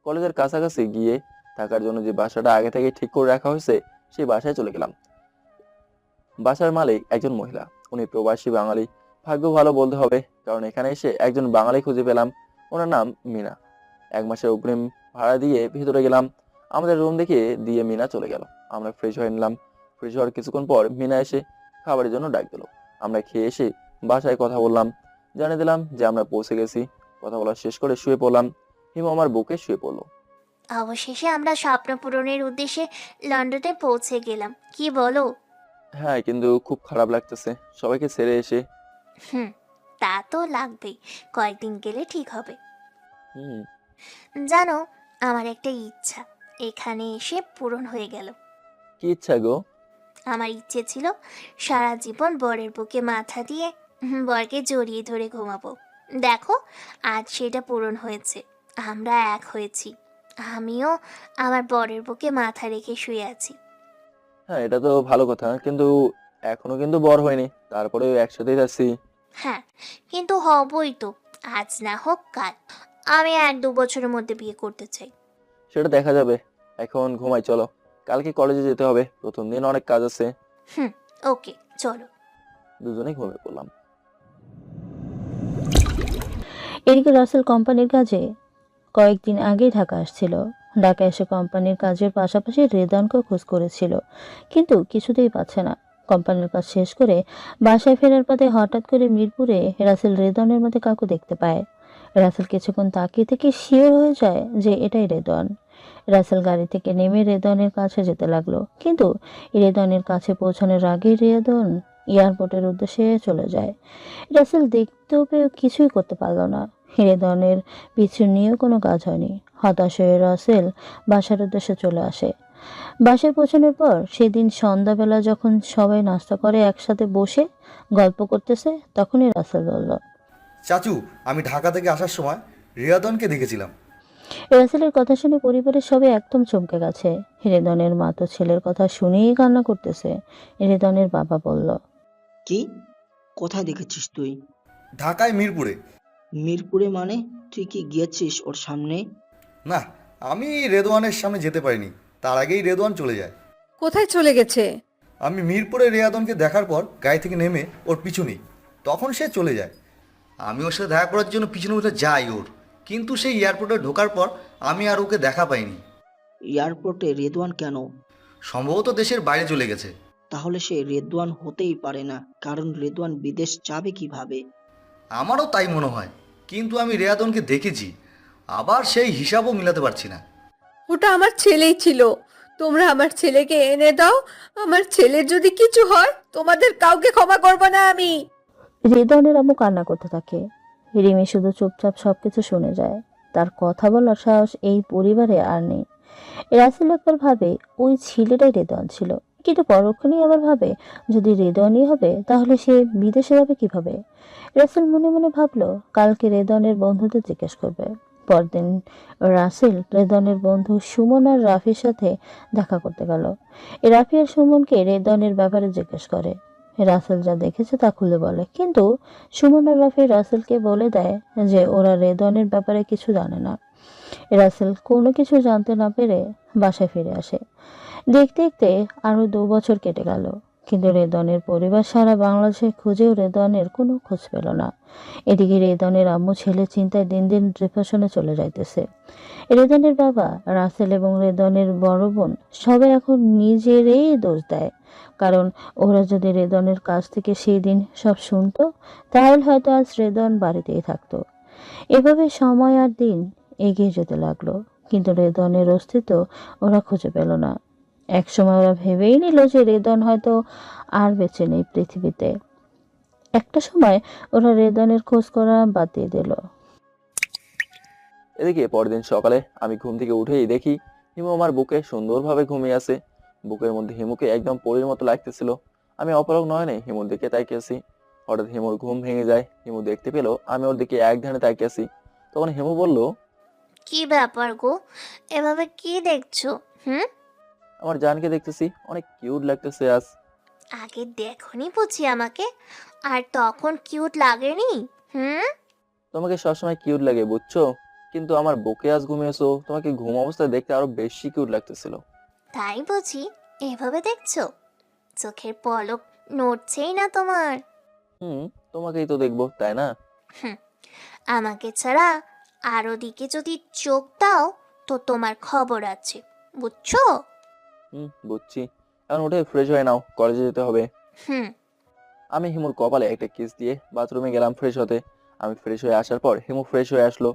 কলেজের কাছাকাছি গিয়ে থাকার জন্য যে বাসাটা আগে থেকে ঠিক করে রাখা হয়েছে সেই বাসায় চলে গেলাম। বাসার মালিক একজন মহিলা, উনি প্রবাসী বাঙালি। ভাগ্য ভালো বলতে হবে, কারণ এখানে এসে একজন বাঙালি খুঁজে পেলাম। ওনার নাম মিনা। 1 মাসের অগ্রিম ভাড়া দিয়ে ভিতরে গেলাম। আমাদের রুম দেখিয়ে দিয়ে মিনা চলে গেল। আমরা ফ্রেশ হয়ে নিলাম। ফ্রেশ হওয়ার কিছুক্ষণ পর মিনা এসে খাবারের জন্য ডাক দিল। আমরা খেয়ে এসে বাসায় কথা বললাম, জানিয়ে দিলাম যে আমরা পৌঁছে গেছি। কথা বলা শেষ করে শুয়ে পড়লাম। হিমু আমার বুকে শুয়ে পড়লো। অবশেষে আমরা স্বপ্ন পূরণের উদ্দেশ্যে লন্ডনে পৌঁছে গেলাম, কি বলো? হ্যাঁ, কিন্তু খুব খারাপ লাগতেছে সবাইকে ছেড়ে এসে। তা তো লাগবেই, কয়েকদিন গেলে ঠিক হবে। হুম। জানো, আমার একটা ইচ্ছা এখানে এসে পূরণ হয়ে গেল। কি ইচ্ছা গো? আমার ইচ্ছে ছিল সারা জীবন বরের বুকে মাথা দিয়ে বরকে জড়িয়ে ধরে ঘুমাবো। দেখো, আজ সেটা পূরণ হয়েছে। আমরা এক হয়েছি। আমিও আমার বরের বুকে মাথা রেখে শুয়ে আছি। হ্যাঁ, এটা তো ভালো কথা, কিন্তু এখনো কিন্তু বড় হয়নি, তারপরে একসাথেই যাচ্ছি। হ্যাঁ, কিন্তু হবই তো, আজ না হোক কাল। আমি 1-2 বছরের মধ্যে বিয়ে করতে চাই। সেটা দেখা যাবে। এখন ঘুমাই, চলো। কালকে কলেজে যেতে হবে, প্রথম দিন অনেক কাজ আছে। ওকে, চলো। দুজনেই ঘুমিয়ে পড়লাম। এদিকে রাসেল কোম্পানির কাজে কয়েকদিন আগেই ঢাকা আসছিল। ঢাকা এসে কোম্পানির কাজের পাশাপাশি রেদনকেও খোঁজ করেছিল, কিন্তু কিছুতেই পাচ্ছে না। কোম্পানির কাজ শেষ করে বাসায় ফেরার পথে হঠাৎ করে মিরপুরে রাসেল রেদনের মধ্যে কাউকে দেখতে পায়। রাসেল কিছুক্ষণ তাকিয়ে থেকে শিওর হয়ে যায় যে এটাই রেদন। রাসেল গাড়ি থেকে নেমে রেদনের কাছে যেতে লাগলো, কিন্তু রেদনের কাছে পৌঁছানোর আগেই রেদন এয়ারপোর্টের উদ্দেশ্যে চলে যায়। রাসেল দেখতেও পেয়ে কিছুই করতে পারল না। রেদনের পিছু নিয়েও কোনো কাজ হয়নি। হতাশ হয়ে রাসেল বাসার উদ্দেশ্যে চলে আসে। বাসায় পৌঁছানোর পর সেদিন সন্ধ্যাবেলা যখন সবাই নাস্তা করে একসাথে বসে গল্প করতেছে, তখনই রাসেল বলল, চাচু, আমি ঢাকা থেকে আসার সময় রিয়াদনকে দেখেছিলাম। রাসেলের কথা শুনে পরিবারের সবাই একদম চমকে গেছে। রেদনের মা তো ছেলের কথা শুনেই কান্না করতেছে। রেদনের বাবা বলল, কি? কোথায় দেখেছিস তুই? ঢাকায় মিরপুরে। মিরপুরে মানে? তুই কি গিয়েছিস ওর সামনে? না, আমি রেদওয়ানের সামনে যেতে পারিনি, তার আগেই রেদওয়ান চলে যায়। কোথায় চলে গেছে? আমি মিরপুরে রেয়াদনকে দেখার পর গাড়ি থেকে নেমে ওর পিছু নিই, তখন সে চলে যায়। আমি ওর সাথে দেখা করার জন্য পিছনে উঠে যাই ওর, কিন্তু সেই এয়ারপোর্টে ঢোকার পর আমি আর ওকে দেখা পাইনি। এয়ারপোর্টে রেদওয়ান কেন? সম্ভবত দেশের বাইরে চলে গেছে। তাহলে সে রেদওয়ান হতেই পারে না, কারণ রেদওয়ান বিদেশ যাবে কিভাবে? আমারও তাই মনে হয়, কিন্তু আমি রেয়াদনকে দেখেছি, আবার সেই হিসাবও মিলাতে পারছি না। ওটা আমার ছেলেই ছিল। তোমরা আমার ছেলেকে এনে দাও। আমার ছেলের যদি কিছু হয় তোমাদের কাউকে ক্ষমা করব না আমি। রেদনের আম্মু কান্না করতে থাকে। রিমি শুধু চুপচাপ সবকিছু শুনে যায়। তার কথা বলার সাহস এই পরিবারে আর নেই। রাসেল একবার ভাবে ওই ছেলেটাই রেদন ছিল। কিন্তু পরক্ষণেই আবার ভাবে যদি রেদনই হবে তাহলে সে বিদেশে যাবে কিভাবে। রাসেল মনে মনে ভাবলো কালকে রেদনের বন্ধুদের জিজ্ঞেস করবে। পরদিন রাসেল রেদনের বন্ধু সুমন আর রাফির সাথে দেখা করতে গেল। রাফি আর সুমনকে রেদনের ব্যাপারে জিজ্ঞেস করে। রাসেল যা দেখেছে তা খুলে বলে, কিন্তু সুমন আর রাফি রাসেলকে বলে দেয় যে ওরা রেদনের ব্যাপারে কিছু জানে না। রাসেল কোনো কিছু জানতে না পেরে বাসায় ফিরে আসে। দেখতে দেখতে আরো 2 বছর কেটে গেল, কিন্তু রেদনের পরিবার সারা বাংলাদেশে খুঁজেও রেদনের কোনো খোঁজ পেল না। এদিকে রেদনের আম্মু ছেলে চিন্তায় দিন দিন ডিপ্রেশনে চলে যাইতেছে। রেদনের বাবা, রাসেল এবং রেদনের বড় বোন সবাই এখন নিজেরই দোষ দেয়, কারণ ওরা যদি রেদনের কাছ থেকে সেই দিন সব শুনতো তাহলে হয়তো আজ রেদন বাড়িতেই থাকতো। এভাবে সময় আর দিন এগিয়ে যেতে লাগলো, কিন্তু রেদনের অস্তিত্ব ওরা খুঁজে পেল না। একসময় ওরা ভেবেই নিল যে রেদন হয়তো আর বেঁচে নেই পৃথিবীতে। একটা সময় ওরা রেদনের খোঁজ করা বাদ দিয়ে দিল। এদিকে পরদিন সকালে আমি ঘুম থেকে উঠেই দেখি হিমু আমার বুকে সুন্দরভাবে ঘুমিয়ে আছে। বুকের মধ্যে হিমুকে একদম পরীর মতো লাগতেছিল। আমি অপলক নয়নে হিমুর দিকে তাকিয়েছি। হঠাৎ হিমুর ঘুম ভেঙে যায়। হিমু দেখতে পেল আমি ওর দিকে এক ধ্যানে তাকিয়েছি। তখন হিমু বলল, কি ব্যাপার গো, এভাবে কি দেখছো? আমার জানকে দেখতেছি, অনেক কিউট লাগতেছে আজ। আগে দেখোনি বুঝি আমাকে, আর তখন কিউট লাগেনি? তোমাকে সবসময় কিউট লাগে বুঝছো, কিন্তু আমার বুকে আজ ঘুমিয়েছো, তোমাকে ঘুম অবস্থায় দেখতে আরো বেশি কিউট লাগতেছিল। তাই বুঝি এভাবে দেখছো? চোখের পলক নড়ছেই না তোমার। তোমাকেই তো দেখবো, তাই না? আমাকে ছাড়া আরো দিকে যদি চোখ দাও তো তোমার খবর আছে, বুঝছো? বুঝছি। এখন উঠে ফ্রেশ হয়ে নাও, কলেজে যেতে হবে। আমি হিমুর কপালে একটা কিস দিয়ে বাথরুমে গেলাম ফ্রেশ হতে। আমি ফ্রেশ হয়ে আসার পর হিমু ফ্রেশ হয়ে আসলো।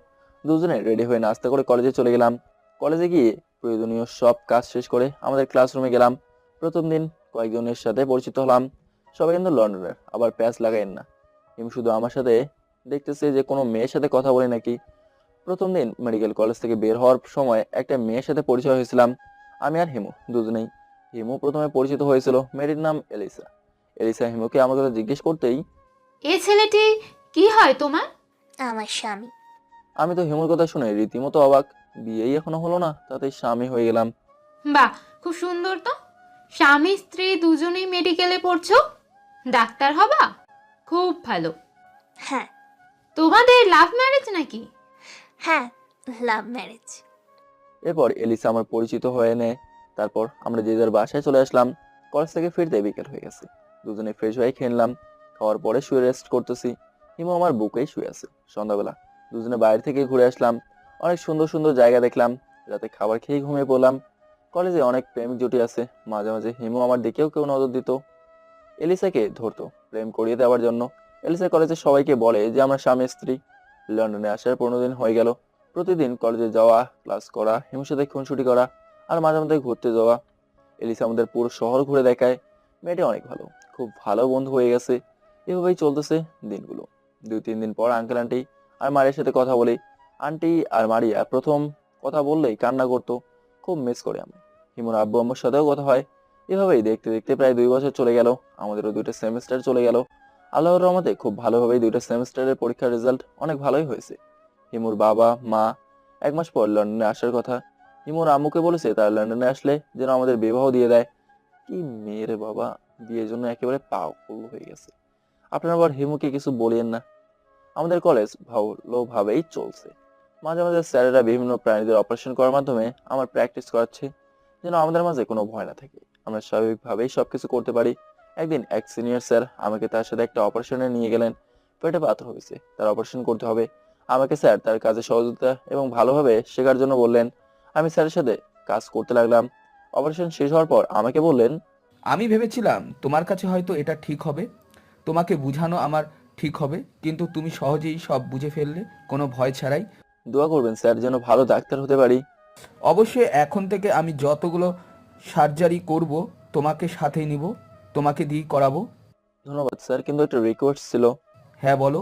দুজনে রেডি হয়ে নাস্তা করে কলেজে চলে গেলাম। কলেজে গিয়ে প্রয়োজনীয় সব কাজ শেষ করে আমাদের ক্লাসরুমে গেলাম। প্রথম দিন কয়েকজনের সাথে পরিচিত হলাম। সবাই কিন্তু লন্ডনের, আবার প্যাচ লাগাইন না। হিমু শুধু আমার সাথে দেখতেছে যে কোনো মেয়ের সাথে কথা বলে নাকি। প্রথম দিন মেডিকেল কলেজ থেকে বের হওয়ার সময় একটা মেয়ের সাথে পরিচয় হয়েছিলাম। আমি আর হিমু দুজনেই। হিমু প্রথমে পরিচিত হয়েছিল, মেয়েটির নাম এলিসা। এলিসা হিমুকে আমার কথা জিজ্ঞেস করতেই, এই ছেলেটি কি হয় তোমার? আমার স্বামী। আমি তো হিমুর কথা শুনে রীতিমতো অবাক। বিয়েই এখনো হলো না, তাতে স্বামী হয়ে গেলাম। বাহ, খুব সুন্দর তো। স্বামী স্ত্রী দুজনেই মেডিকেলে পড়ছো, ডাক্তার হবা? খুব ভালো। হ্যাঁ। তোমাদের লাভ ম্যারেজ নাকি? হ্যাঁ, লাভ ম্যারেজ। এরপর এলিসা আমার পরিচিত হয়ে নেয়। তারপর আমরা যে যার বাসায় চলে আসলাম। কলেজ থেকে ফিরতে বিকেল হয়ে গেছে। দুজনে ফ্রেশ হয়ে খেয়ে নিলাম। খাওয়ার পরে শুয়ে রেস্ট করতেছি। হিমু আমার বুকেই শুয়ে আছে। সন্ধ্যাবেলা দুজনে বাইরে থেকে ঘুরে আসলাম। অনেক সুন্দর সুন্দর জায়গা দেখলাম। রাতে খাবার খেয়ে ঘুমিয়ে পড়লাম। কলেজে অনেক প্রেমিক জুটি আছে। মাঝে মাঝে হিমু আমার দিকেও কেউ নজর দিত, এলিসাকে ধরতো প্রেম করিয়ে দেওয়ার জন্য। এলিসা কলেজে সবাইকে বলে যে আমরা স্বামী স্ত্রী। লন্ডনে আসার 15 দিন হয়ে গেল। প্রতিদিন কলেজে যাওয়া, ক্লাস করা, হিমুর সাথে খুনসুটি করা, আর মাঝে মধ্যে ঘুরতে যাওয়া। এলিসা আমাদের পুরো শহর ঘুরে দেখায়। মেয়েটি অনেক ভালো, খুব ভালো বন্ধু হয়ে গেছে। এভাবেই চলতেছে দিনগুলো। 2-3 দিন পর আঙ্কেল আন্টি আর মারিয়ার সাথে কথা বলি। আন্টি আর মারিয়া প্রথম কথা বললেই কান্না করতো। খুব মিস করে আমি। হিমুর আব্বু আম্মুর সাথেও কথা হয়। এভাবেই দেখতে দেখতে প্রায় 2 বছর চলে গেল। আমাদেরও 2টা সেমিস্টার চলে গেল। আল্লাহর রহমতে খুব ভালোভাবেই 2টা সেমিস্টারের পরীক্ষার রেজাল্ট অনেক ভালোই হয়েছে। হিমুর বাবা মা 1 মাস পর লন্ডনে আসার কথা। হিমুর আম্মুকে বলেছে তার লন্ডনে আসলে যেন আমাদের বিবাহ দিয়ে দেয়। কি মেয়ের বাবা, বিয়ের জন্য একেবারে পাগল হয়ে গেছে। আপনারা আবার হিমুকে কিছু বলিয়েন না। আমাদের কলেজ ভালোভাবেই চলছে। মাঝে মাঝে স্যারেরা বিভিন্ন প্রাণীদের অপারেশন করার মাধ্যমে আমার প্র্যাকটিস করাচ্ছে, যেন আমাদের মাঝে কোনো ভয় না থাকে, আমরা স্বাভাবিকভাবেই সবকিছু করতে পারি। একদিন এক সিনিয়র স্যার আমাকে তার সাথে একটা অপারেশনে নিয়ে গেলেন। পেটে পাথর হয়েছে, তার অপারেশন করতে হবে। আমাকে স্যার তার কাজে সহযোগিতা এবং ভালোভাবে শেখার জন্য বললেন। আমি স্যারের সাথে কাজ করতে লাগলাম। অপারেশন শেষ হওয়ার পর আমাকে বললেন, আমি ভেবেছিলাম তোমার কাছে হয়তো এটা ঠিক হবে, তোমাকে বুঝানো আমার ঠিক হবে, কিন্তু তুমি সহজেই সব বুঝে ফেললে কোনো ভয় ছাড়াই। দোয়া করবেন স্যার যেন ভালো ডাক্তার হতে পারি। অবশ্যই এখন থেকে আমি যতগুলো সার্জারি করব তোমাকে সাথে নিব, তোমাকে দিয়ে করাবো। ধন্যবাদ স্যার, কিন্তু একটা রিকোয়েস্ট ছিল। হ্যাঁ বলো।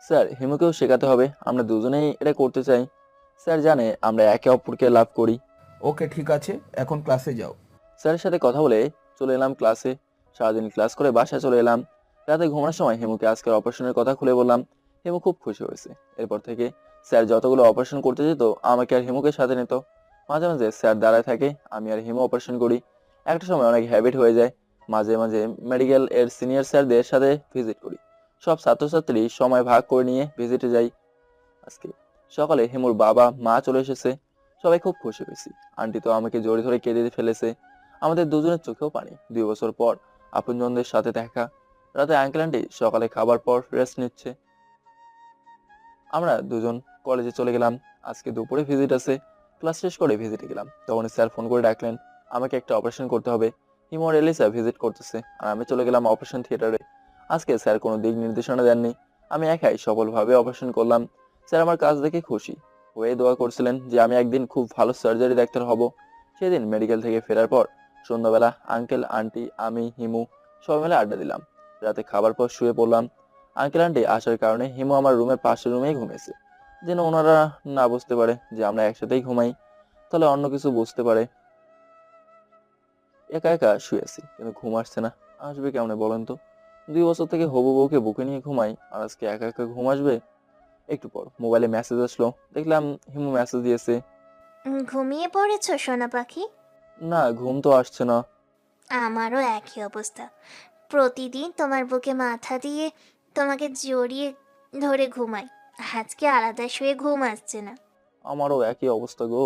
স্যার হিমুকেও শেখাতে হবে, আমরা দুজনেই এটা করতে চাই। স্যার জানে আমরা একে অপরকে লাভ করি। ওকে ঠিক আছে, এখন ক্লাসে যাও। স্যারের সাথে কথা বলে চলে এলাম ক্লাসে। সারাদিন ক্লাস করে বাসায় চলে এলাম। রাতে ঘুমানোর সময় হিমুকে আজকের অপারেশনের কথা খুলে বললাম। হিমু খুব খুশি হয়েছে। এরপর থেকে স্যার যতগুলো অপারেশন করতে যেত আমাকে আর হিমুকে সাথে নিত। মাঝে মাঝে স্যার দাঁড়ায় থাকে, আমি আর হিমু অপারেশন করি। একটা সময় অনেক হ্যাবিট হয়ে যায়। মাঝে মাঝে মেডিকেল এর সিনিয়র স্যারদের সাথে ভিজিট করি। সব ছাত্রছাত্রী সময় ভাগ করে নিয়ে ভিজিটে যাই। আজকে সকালে হিমুর বাবা মা চলে এসেছে। সবাই খুব খুশি হয়েছি। আন্টি তো আমাকে জড়িয়ে ধরে কেঁদে ফেলেছে। আমাদের দুজনের চোখেও পানি। 2 বছর পর আপনজনদের সাথে দেখা। রাতে আঙ্কেল আন্টি সকালে খাবার পর রেস্ট নিচ্ছে। আমরা দুজন কলেজে চলে গেলাম। আজকে দুপুরে ভিজিট আছে। ক্লাস শেষ করে ভিজিটে গেলাম। তখন স্যার ফোন করে ডাকলেন, আমাকে একটা অপারেশন করতে হবে। হিমু আর এলিসা ভিজিট করতেছে আর আমি চলে গেলাম অপারেশন থিয়েটারে। আজকে স্যার কোনো দিক নির্দেশনা দেননি। আমি একাই সফলভাবে অপারেশন করলাম। স্যার আমার কাজ দেখে খুশি হয়ে দোয়া করছিলেন যে আমি একদিন খুব ভালো সার্জারি ডাক্তার হব। সেদিন মেডিকেল থেকে ফেরার পর সন্ধ্যাবেলা আঙ্কেল আন্টি আমি হিমু সবাই মিলে আড্ডা দিলাম। রাতে খাবার পর শুয়ে পড়লাম। আঙ্কেল আন্টি আসার কারণে হিমু আমার রুমের পাশের রুমেই ঘুমিয়েছে, যেন ওনারা না বুঝতে পারে যে আমরা একসাথেই ঘুমাই, তাহলে অন্য কিছু বুঝতে পারে। একা একা শুয়ে আছি, কিন্তু ঘুম আসছে না। আসবে কেমনে বলেন তো? 2 বছর থেকে হবু বউকে বুকে নিয়ে ঘুমাই, আর আজকে একা একা ঘুম আসবে? একটু পর মোবাইলে মেসেজ আসলো। দেখলাম হিমু মেসেজ দিয়েছে। ঘুমিয়ে পড়েছো সোনা পাখি? না, ঘুম তো আসছে না। আমারও একই অবস্থা। প্রতিদিন তোমার বুকে মাথা দিয়ে তোমাকে জড়িয়ে ধরে ঘুমাই, আজকে আলাদা শুয়ে ঘুম আসছে না। আমারও একই অবস্থা গো।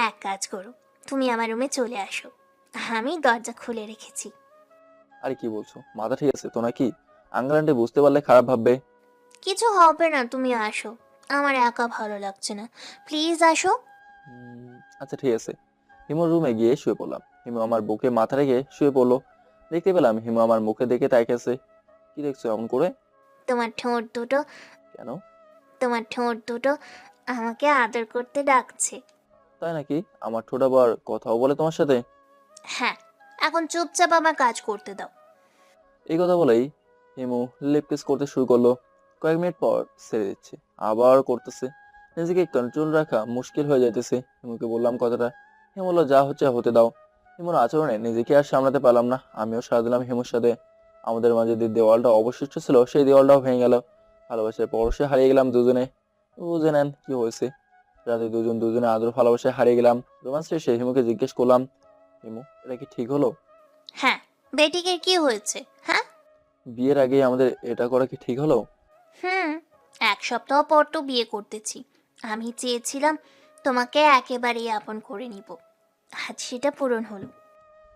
এক কাজ করো, তুমি আমার রুমে চলে আসো, আমি দরজা খুলে রেখেছি। আরে কি বলছো? মাথা ঠিক আছে তো নাকি? আঙ্কেল আন্টি বুঝতে পারলে খারাপ ভাববে। কিছু হবে না, তুমি আসো, আমার একা ভালো লাগছে না, প্লিজ আসো। আচ্ছা ঠিক আছে। হিমুর রুমে গিয়ে শুয়ে পড়লাম। হিমু আমার বুকে মাথা রেখে শুয়ে পড়লো। দেখতে পেলাম হিমু আমার মুখে দেখে তাকিয়েছে। কি দেখছো এমন করে? তোমার ঠোঁট দুটো। কেন? তোমার ঠোঁট দুটো আমাকে আদর করতে ডাকছে। তাই নাকি? আমার ঠোঁট আবার কথাও বলে তোমার সাথে? হ্যাঁ, এখন চুপচাপ আমার কাজ করতে দাও। এই কথা বলেই হিমু লিপ কিস করতে শুরু করলো। কয়েক মিনিট পর ছেড়ে দিচ্ছে, আবার করতেছে। নিজেকে কন্ট্রোল রাখা মুশকিল হয়ে যাইতেছে। হিমুকে বললাম কথাটা। হিমু বললো যা হচ্ছে হতে দাও। হিমুর আচরণে নিজেকে আর সামলাতে পারলাম না। আমিও সারা দিলাম হিমুর সাথে। আমাদের মাঝে যে দেওয়ালটা অবশিষ্ট ছিল সেই দেওয়ালটাও ভেঙে গেল। ভালোবাসার পরশে হারিয়ে গেলাম দুজনে। বুঝে নেন কি হয়েছে। রাতে দুজনে আদর ভালোবাসায় হারিয়ে গেলাম। রোমান্স শেষে হিমুকে জিজ্ঞেস করলাম, হিমু এটা কি ঠিক হলো? হ্যাঁ, বেটিকের কি হয়েছে? হ্যাঁ, বিয়ের আগে আমাদের এটা করা কি ঠিক হলো? 1 সপ্তাহ পর তো বিয়ে করতেছি। আমি চেয়েছিলাম তোমাকে একেবারেই আপন করে নিব, আজ সেটা পূরণ হলো।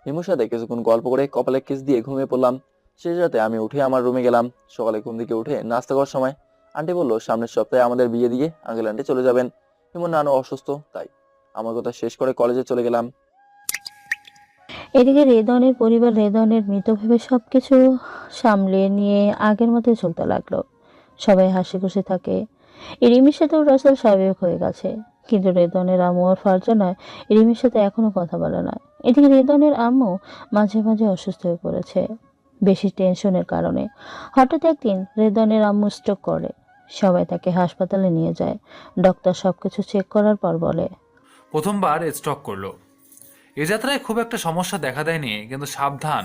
হিমুর সাথে কিছুক্ষণ গল্প করে কপালে কিস দিয়ে ঘুমিয়ে পড়লাম। শেষ রাতে আমি উঠে আমার রুমে গেলাম। সকালে ঘুম থেকে উঠে নাস্তা করার সময় আন্টি বললো সামনের সপ্তাহে আমাদের বিয়ে দিয়ে আঙ্কেল আন্টি চলে যাবেন। হিমুর নানু অসুস্থ, তাই আমার কথা শেষ করে কলেজে চলে গেলাম। এদিকে রেদনের পরিবার রেদনের মৃত ভেবে সবকিছু সামলে নিয়ে আগের মতোই চলতে লাগলো। সবাই হাসি খুশি থাকে। রিমির সাথেও রাসেল স্বাভাবিক হয়ে গেছে, কিন্তু রেদনের আম্মু আর ফারজানা রিমির সাথে এখনো কথা বলে না। এদিকে রেদনের আম্মু মাঝে মাঝে অসুস্থ হয়ে পড়েছে, বেশি টেনশনের কারণে। হঠাৎ একদিন রেদনের আম্মু স্ট্রোক করে। সবাই তাকে হাসপাতালে নিয়ে যায়। ডক্টর সবকিছু চেক করার পর বলে, প্রথমবার স্ট্রোক করলো। এ যাত্রায় খুব একটা সমস্যা দেখা দেয়নি, কিন্তু সাবধান,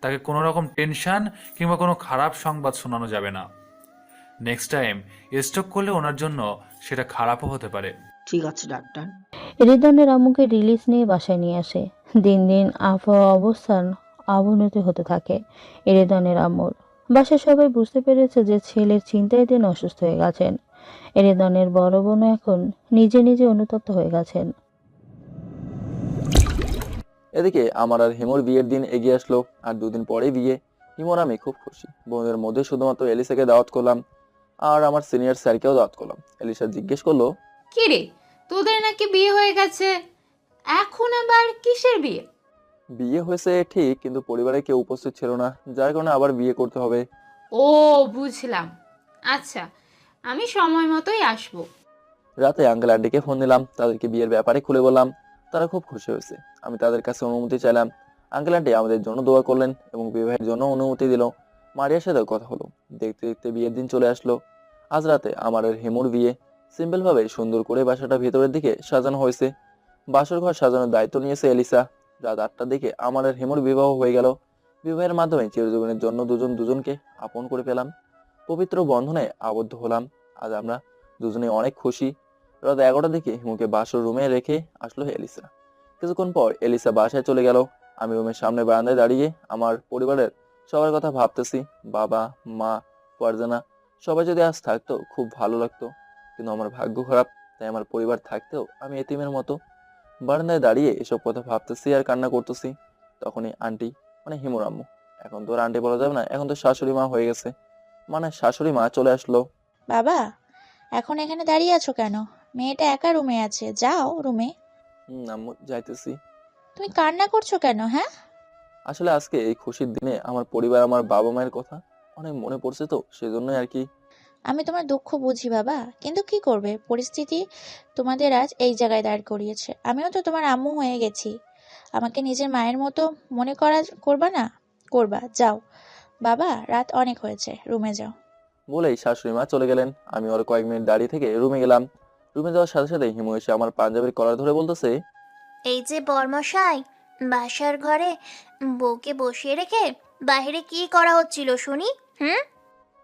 তাকে কোনো রকম টেনশন কিংবা কোনো খারাপ সংবাদ শোনানো যাবে না। নেক্সট টাইম স্ট্রোক করলে ওনার জন্য সেটা খারাপও হতে পারে। ঠিক আছে ডাক্তার। রেদনের আম্মুকে রিলিজ নিয়ে বাসায় নিয়ে আসে। দিন দিন অবস্থান অবনতি হতে থাকে রেদনের আম্মুর। বাসায় সবাই বুঝতে পেরেছে যে ছেলের চিন্তায় দিন অসুস্থ হয়ে গেছেন। রেদনের বড় বোনও এখন নিজে নিজে অনুতপ্ত হয়ে গেছেন। এদিকে আমার আর হিমুর বিয়ের দিন এগিয়ে আসলো। আর 2 দিন পরেই বিয়ে। হিমুর আমি খুব খুশি। বোনদের মধ্যে শুধুমাত্র এলিসাকে দাওয়াত করলাম, আর আমার সিনিয়র স্যারকেও দাওয়াত করলাম। এলিসা জিজ্ঞেস করলো, কি রে, তোদের নাকি বিয়ে হয়ে গেছে, এখন আবার কিসের বিয়ে? বিয়ে হয়েছে ঠিক, কিন্তু পরিবারে কেউ উপস্থিত ছিল না, যার কারণে আবার বিয়ে করতে হবে। ও বুঝলাম, আচ্ছা আমি সময় মতোই আসবো। রাতে আঙ্কেল আন্টিকে ফোন দিলাম, তাদেরকে বিয়ের ব্যাপারে খুলে বললাম। তারা খুব খুশি হয়েছে। আমি তাদের কাছে অনুমতি চাইলাম। আঙ্কেল আন্টি আমাদের জন্য দোয়া করলেন এবং বিবাহের জন্য অনুমতি দিল। মারিয়ার সাথে কথা হলো। দেখতে দেখতে বিয়ের দিন চলে আসলো। আজ রাতে আমার আর হিমুর বিয়ে। সিম্পল ভাবে সুন্দর করে বাসাটা ভেতরের দিকে সাজানো হয়েছে। বাসর ঘর সাজানোর দায়িত্ব নিয়েছে এলিসা। রাত 8টার দিকে আমার আর হিমুর বিবাহ হয়ে গেল। বিবাহের মাধ্যমে চিরজীবনের জন্য দুজন দুজনকে আপন করে পেলাম, পবিত্র বন্ধনে আবদ্ধ হলাম। আজ আমরা দুজনে অনেক খুশি। রাত 11টার দিকে হিমুকে বাসর রুমে রেখে আসলো এলিসা। কিছুক্ষণ পর এলিসা বাসায় চলে গেল। আমি রুমের সামনে বারান্দায় দাঁড়িয়ে আমার পরিবারের সবার কথা ভাবতেছি। বাবা, মা, ফারজানা সবাই যদি আজ থাকতো খুব ভালো লাগতো, কিন্তু আমার ভাগ্য খারাপ, তাই আমার পরিবার থাকতেও আমি এতিমের মতো বারান্দায় দাঁড়িয়ে এসব কথা ভাবতেছি আর কান্না করতেছি। তখনই আন্টি, মানে হিমুর আম্মু, এখন তো আর আন্টি বলা যাবে না, এখন তো শাশুড়ি মা হয়ে গেছে, মানে শাশুড়ি মা চলে আসলো। বাবা, এখন এখানে দাঁড়িয়ে আছো কেন? মেয়েটা একা রুমে আছে, যাও রুমে। আম্মু যাইতেছি। তুমি কান্না করছো কেন? হ্যাঁ, আসলে আজকে এই খুশির দিনে আমার পরিবার, আমার বাবা মায়ের কথা অনেক মনে পড়ছে, তো সেজন্যই আর কি। আমি তোমার দুঃখ বুঝি বাবা, কিন্তু কি করবে, পরিস্থিতি তোমাদের আজ এই জায়গায় দাঁড় করিয়েছে। আমিও তো তোমার আম্মু হয়ে গেছি, আমাকে নিজের মায়ের মতো মনে করবা না? করবা, যাও বাবা, রাত অনেক হয়েছে, রুমে যাও। বলেই শাশুড়ি মা চলে গেলেন। আমি ওর কয়েক মিনিট দাঁড়িয়ে থেকে রুমে গেলাম। রুমে যাওয়ার সাথে সাথে হিমু এসে আমার পাঞ্জাবির কলার ধরে বলতেছে, এই যে বর্মশাই, বাসার ঘরে বউকে বসিয়ে রেখে বাইরে কি করা হচ্ছিল শুনি?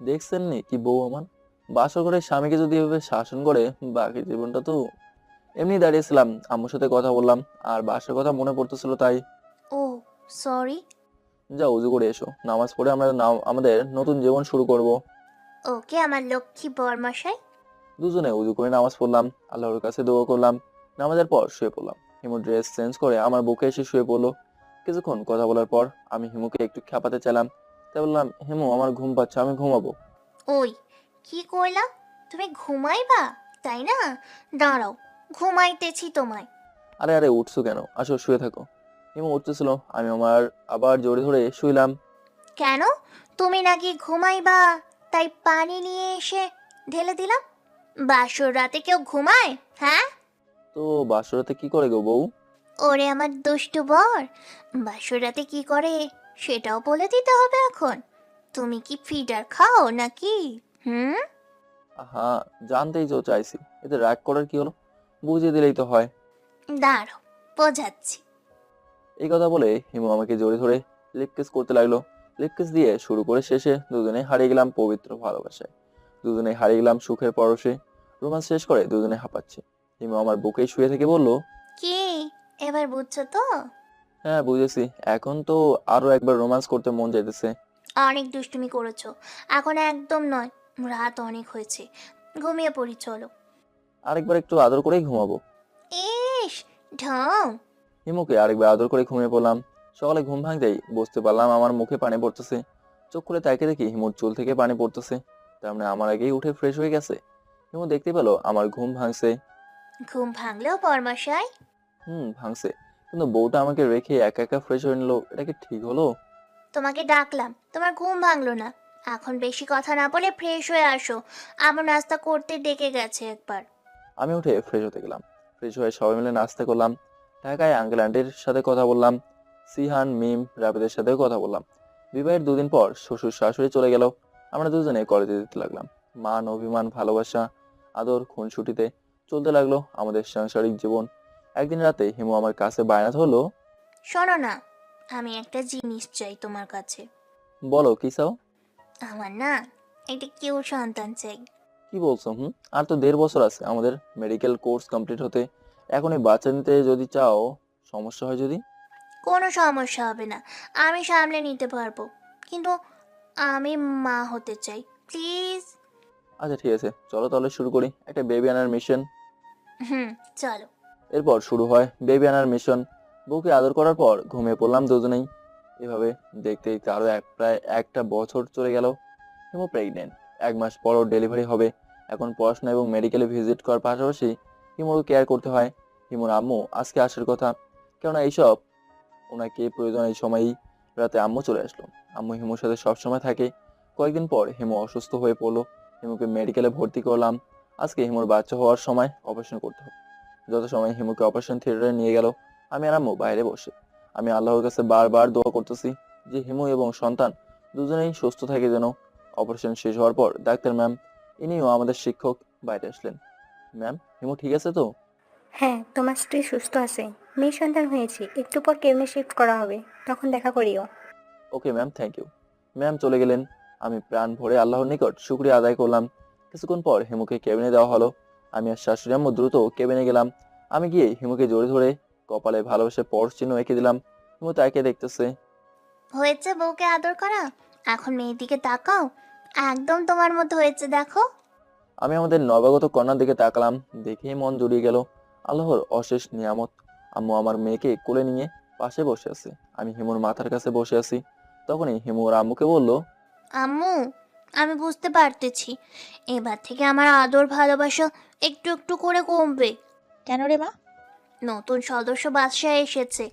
দেখছেন নি কি বউ আমার, বাসর ঘরে স্বামীকে যদি এভাবে শাসন করে, বাকি জীবনটা তো এমনি দাঁড়িয়েছিলাম, আম্মুর সাথে কথা বললাম আর বাসার কথা মনে পড়তেছিল তাই। ও সরি। যাও উজু করে এসো, নামাজ পড়ে আমরা আমাদের নতুন জীবন শুরু করব। ওকে আমার লক্ষ্মী বর্মশাই। দুজনে উজু করে নামাজ পড়লাম, আল্লাহর কাছে দোয়া করলাম। নামাজের পর শুয়ে পড়লাম। হিমু ড্রেস চেঞ্জ করে আমার বুকে এসে শুয়ে পড়লো। কিছুক্ষণ কথা বলার পর আমি হিমুকে একটু খেপাতে চাইলাম, তাই বললাম, হিমু আমার ঘুম পাচ্ছে, আমি ঘুমাবো। ওই কি কইলা? তুমি ঘুমাইবা তাই না? দাঁড়াও, ঘুমাইতেছি তোমায়। আরে আরে উঠছো কেন, আসো শুয়ে থাকো। হিমু উঠতেছিল, আমি আমার আবার জড়ি ধরে শুইলাম। কেন? তুমি নাকি ঘুমাইবা, তাই পানি নিয়ে এসে ঢেলে দিলাম। বাসর রাতে কেউ ঘুমায়? হ্যাঁ, তো বাসরাতে কি করে গো বউ? ওরে আমার দুষ্টু বর, বাসর রাতে কি করে সেটাও বলে দিতে হবে এখন? তুমি কি ফিডার খাও নাকি? হ্যাঁ, জানতেই তো চাইছি, এতে রাগ করার কি হলো, বুঝিয়ে দিলেই তো হয়। দাঁড়াও, বোঝাচ্ছি। এই কথা বলে হিমু আমাকে জড়ি ধরে লিপ কিস করতে লাগলো। লিপ কিস দিয়ে শুরু করে শেষে দুজনে হারিয়ে গেলাম পবিত্র ভালোবাসায়, দুজনে হারিয়ে গেলাম সুখের পরশে। রোমান্স শেষ করে দুজনে হাঁপাচ্ছি। হিমু আমার বুকেই শুয়ে থেকে বলল, কি এবার বুঝছো তো? হ্যাঁ বুঝেছি, এখন তো আরো একবার রোমান্স করতে মন চাইতেছে। অনেক দুষ্টুমি করেছো, এখন একদম নয়, রাত অনেক হয়েছে, ঘুমিয়ে পড়ি চলো। আরেকবার একটু আদর করেই ঘুমাবো। ইস ঢং। হিমুকে আরেকবার আদর করে ঘুমিয়ে পড়লাম। সকালে ঘুম ভাঙতেই বুঝতে পারলাম আমার মুখে পানি পড়তেছে। চোখ খুলে তাকিয়ে দেখি হিমুর চুল থেকে পানি পড়তেছে, তার মানে আমার আগেই উঠে ফ্রেশ হয়ে গেছে। হিমু দেখতে পেলো আমার ঘুম ভাঙছে। ঘুম ভাঙলেও বর্মশাই? ভাঙছে, কিন্তু বউটা আমাকে রেখে একা একা ফ্রেশ হয়ে নিল, এটা কি ঠিক হলো? তোমাকে ডাকলাম, তোমার ঘুম ভাঙলো না। এখন বেশি কথা না বলে ফ্রেশ হয়ে আসো, আমার নাস্তা করতে ডেকে গেছে একবার। আমি উঠে ফ্রেশ হতে গেলাম। ফ্রেশ হয়ে সবাই মিলে নাস্তা করলাম। ঢাকায় আঙ্কেল আন্টির সাথে কথা বললাম, সিহান, মিম, রাবিদের সাথেও কথা বললাম। বিবাহের 2 দিন পর শ্বশুর শাশুড়ি চলে গেল। আমরা দুজনে কলেজে যেতে লাগলাম। মান, অভিমান, ভালোবাসা, আদর, খুনসুটিতে চলতে লাগলো আমাদের সাংসারিক জীবন। একদিন রাতে হিমু আমার কাছে বায়না ধরলো, শোনো না, আমি একটা জিনিস চাই তোমার কাছে। বলো কি চাও? আমার না একটা কিউট সন্তান চাই। কি বলছো? আর তো 1.5 বছর আছে আমাদের মেডিকেল কোর্স কমপ্লিট হতে। এখন এই বাচ্চা নিতে যদি চাও, সমস্যা হয় যদি? কোনো সমস্যা হবে না, আমি সামলে নিতে পারবো, কিন্তু আমি মা হতে চাই, প্লিজ। আচ্ছা ঠিক আছে, চলো তাহলে শুরু করি একটা বেবি আনার মিশন। চলো। এরপর শুরু হয় বেবি আনার মিশন। বউকে আদর করার পর ঘুমিয়ে পড়লাম দুজনেই। এভাবে দেখতে দেখতে আরো প্রায় 1টা বছর চলে গেল। হিমু প্রেগনেন্ট, 1 মাস পরও ডেলিভারি হবে। এখন পড়াশোনা এবং মেডিকেলে ভিজিট করার পাশাপাশি হিমুর কেয়ার করতে হয়। হিমুর আম্মু আজকে আসার কথা, কেননা এইসব ওনাকে প্রয়োজন। এই সময়ই রাতে আম্মু চলে আসলো। আম্মু হিমুর সাথে সবসময় থাকে। কয়েকদিন পর হিমু অসুস্থ হয়ে পড়লো। হিমুকে মেডিকেলে ভর্তি করলাম। আজকে হিমুর বাচ্চা হওয়ার সময় অপারেশন করতে হবে। যত সময় হিমুকে অপারেশন থিয়েটারে নিয়ে গেল, আমি আর আম্মু বাইরে বসে। আমি আল্লাহর কাছে বারবার দোয়া করতেছি যে হিমু এবং সন্তান দুজনেই সুস্থ থাকে যেন। অপারেশন শেষ হওয়ার পর ডাক্তার ম্যাম, ইনিও আমাদের শিক্ষক, বাইরে আসলেন। ম্যাম, হিমু ঠিক আছে তো? হ্যাঁ, তোমার স্ত্রী সুস্থ আছে, মেয়ে সন্তান হয়েছে, একটু পর কেবিনে শিফট করা হবে, তখন দেখা করিও। Okay ma'am, thank you. Ma'am চলে গেলেন। আমি প্রাণ ভরে আল্লাহর নিকট শুকরিয়া আদায় করলাম। কিছুক্ষণ পর হিমুকে কেবিনে দেওয়া হলো। আমি আর শাশুড়ি আম্মু দ্রুত কেবিনে গেলাম। আমি গিয়ে হিমুকে জড়িয়ে ধরে কপালে ভালোবাসে পরশ চিহ্ন এঁকে দিলাম। হিমু তাকে দেখতেছে। হয়েছে বউকে আদর করা, এখন মেয়ের দিকে তাকাও, একদম তোমার মতো হয়েছে দেখো। আমি আমাদের নবাগত কন্যার দিকে তাকালাম, দেখেই মন জুড়িয়ে গেল। আল্লাহর অশেষ নিয়ামত। আম্মু আমার মেয়েকে কোলে নিয়ে পাশে বসে আছে, আমি হিমুর মাথার কাছে বসে আছি। তখনই হিমু ওর আম্মুকে বলল, আম্মু, আমি বুঝতে পারতেছি এবার থেকে আমার আদর ভালোবাসা একটু একটু করে কমবে। কেন রে মা? নতুন সদস্য বাসায় এসেছে,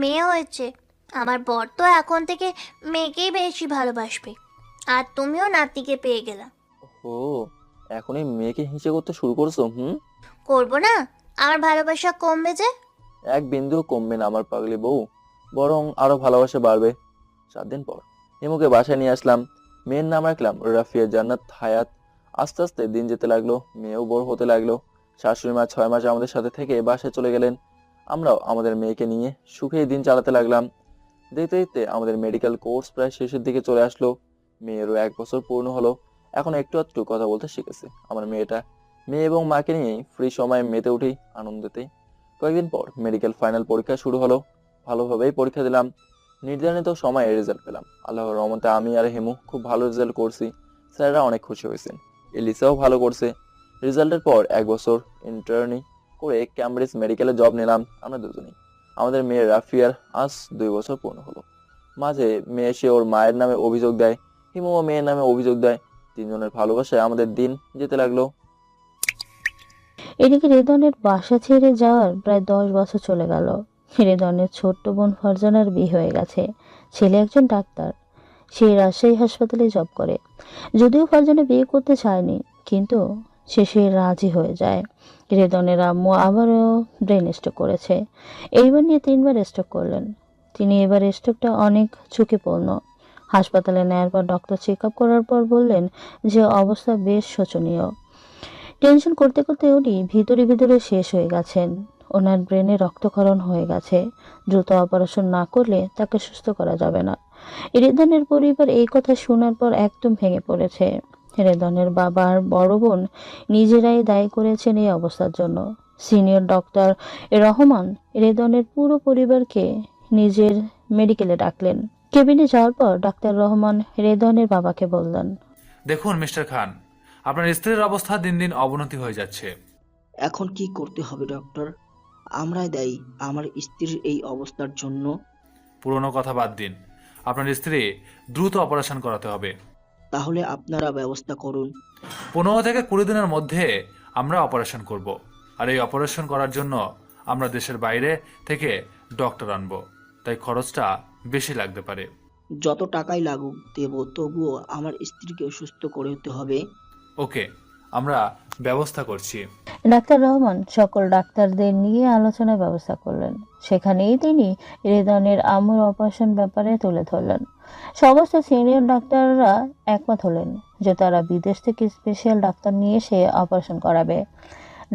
মেয়ে হয়েছে, আমার বর তো এখন থেকে মেয়েকেই বেশি ভালোবাসবে, আর তুমিও নাতিকে পেয়ে গেলা। ও এখনই মেয়েকে হিংসে করতে শুরু করছো? করবো না? আমার ভালোবাসা কমবে যে? এক বিন্দুও কমবে না আমার পাগলি বউ, বরং আরো ভালোবাসা বাড়বে। 7 দিন পর হিমুকে বাসায় নিয়ে আসলাম। মেয়ের নাম রাখলাম রাফিয়া জান্নাত হায়াত। আস্তে আস্তে দিন যেতে লাগলো, মেয়েও বড় হতে লাগলো। শাশুড়ি মা 6 মাস আমাদের সাথে থেকে বাসায় চলে গেলেন। আমরাও আমাদের মেয়েকে নিয়ে সুখেই দিন চালাতে লাগলাম। দেখতে দেখতে আমাদের মেডিকেল কোর্স প্রায় শেষের দিকে চলে আসলো। মেয়েরও 1 বছর পূর্ণ হলো, এখন একটু একটু কথা বলতে শিখেছে আমার মেয়েটা। মেয়ে এবং মাকে নিয়েই ফ্রি সময় মেতে উঠি আনন্দেতেই। কয়েকদিন পর মেডিকেল ফাইনাল পরীক্ষা শুরু হলো। ভালোভাবেই পরীক্ষা দিলাম, নির্ধারিত সময়ে রেজাল্ট পেলাম। আল্লাহর রহমতে আমি আর হিমু খুব ভালো রেজাল্ট করছি। স্যাররা অনেক খুশি হয়েছেন, এলিসাও ভালো করছে। রেজাল্টের পর 1 বছর ইন্টার্নি করে ক্যামব্রিজ মেডিকেলে জব নিলাম আমরা দুজনেই। আমাদের মেয়ে রাফিয়ার আজ 2 বছর পূর্ণ হলো। মাঝে মেয়ে এসে ওর মায়ের নামে অভিযোগ দেয়, হিমুও মেয়ের নামে অভিযোগ দেয়। 3 জনের ভালোবাসায় আমাদের দিন যেতে লাগলো। এদিকে রেদনের বাসা ছেড়ে যাওয়ার প্রায় 10 বছর চলে গেল। রেদনের ছোট্ট বোন ফারজানার বিয়ে হয়ে গেছে। ছেলে একজন ডাক্তার, সে রাজশাহী হাসপাতালে জব করে। যদিও ফারজানা বিয়ে করতে চায়নি, কিন্তু শেষে রাজি হয়ে যায়। রেদনের আম্মু আবারও ব্রেন স্ট্রোক করেছে। এইবার নিয়ে 3বার স্ট্রোক করলেন তিনি। এবার স্ট্রোকটা অনেক ঝুঁকিপূর্ণ। হাসপাতালে নেওয়ার পর ডক্টর চেক আপ করার পর বললেন যে অবস্থা বেশ শোচনীয়। টেনশন করতে করতে উনি ভিতরে ভিতরে শেষ হয়ে গেছেন। ওনার ব্রেনে রক্তক্ষরণ হয়ে গেছে। দ্রুত অপারেশন না করলে তাকে সুস্থ করা যাবে না। রেদনের পরিবার এই কথা শোনার পর একদম ভেঙে পড়েছে। রেদনের বাবা আর বড় বোন নিজেরাই দায়ী করেছেন এই অবস্থার জন্য। সিনিয়র ডক্টর রহমান রেদনের পুরো পরিবারকে নিজের মেডিকেলে ডাকলেন। কেবিনে যাওয়ার পর ডাক্তার রহমান রেদনের বাবাকে বললেন, দেখুন মিস্টার খান, আপনার স্ত্রীর অবস্থা দিন দিন অবনতি হয়ে যাচ্ছে। এখন কি করতে হবে ডক্টর? আমরাই দায়ী আমার স্ত্রীর এই অবস্থার জন্য। পুরনো কথা বাদ দিন, আপনার স্ত্রী দ্রুত অপারেশন করাতে হবে। তাহলে আপনারা ব্যবস্থা করুন। 15 থেকে 20 দিনের মধ্যে আমরা অপারেশন করব। আর এই অপারেশন করার জন্য আমরা দেশের বাইরে থেকে ডক্টর আনবো, তাই খরচটা বেশি লাগতে পারে। যত টাকাই লাগুক দেব, তবুও আমার স্ত্রীকে সুস্থ করতে হবে। ওকে, আমরা ব্যবস্থা করছি। ডাক্তার রহমান সকল ডাক্তারদের নিয়ে আলোচনার ব্যবস্থা করলেন। সেখানেই তিনি রেদনের আম্মুর অপারেশন ব্যাপারে তুলে ধরলেন। সমস্ত সিনিয়র ডাক্তাররা একমত হলেন যে তারা বিদেশ থেকে স্পেশাল ডাক্তার নিয়ে এসে অপারেশন করাবে।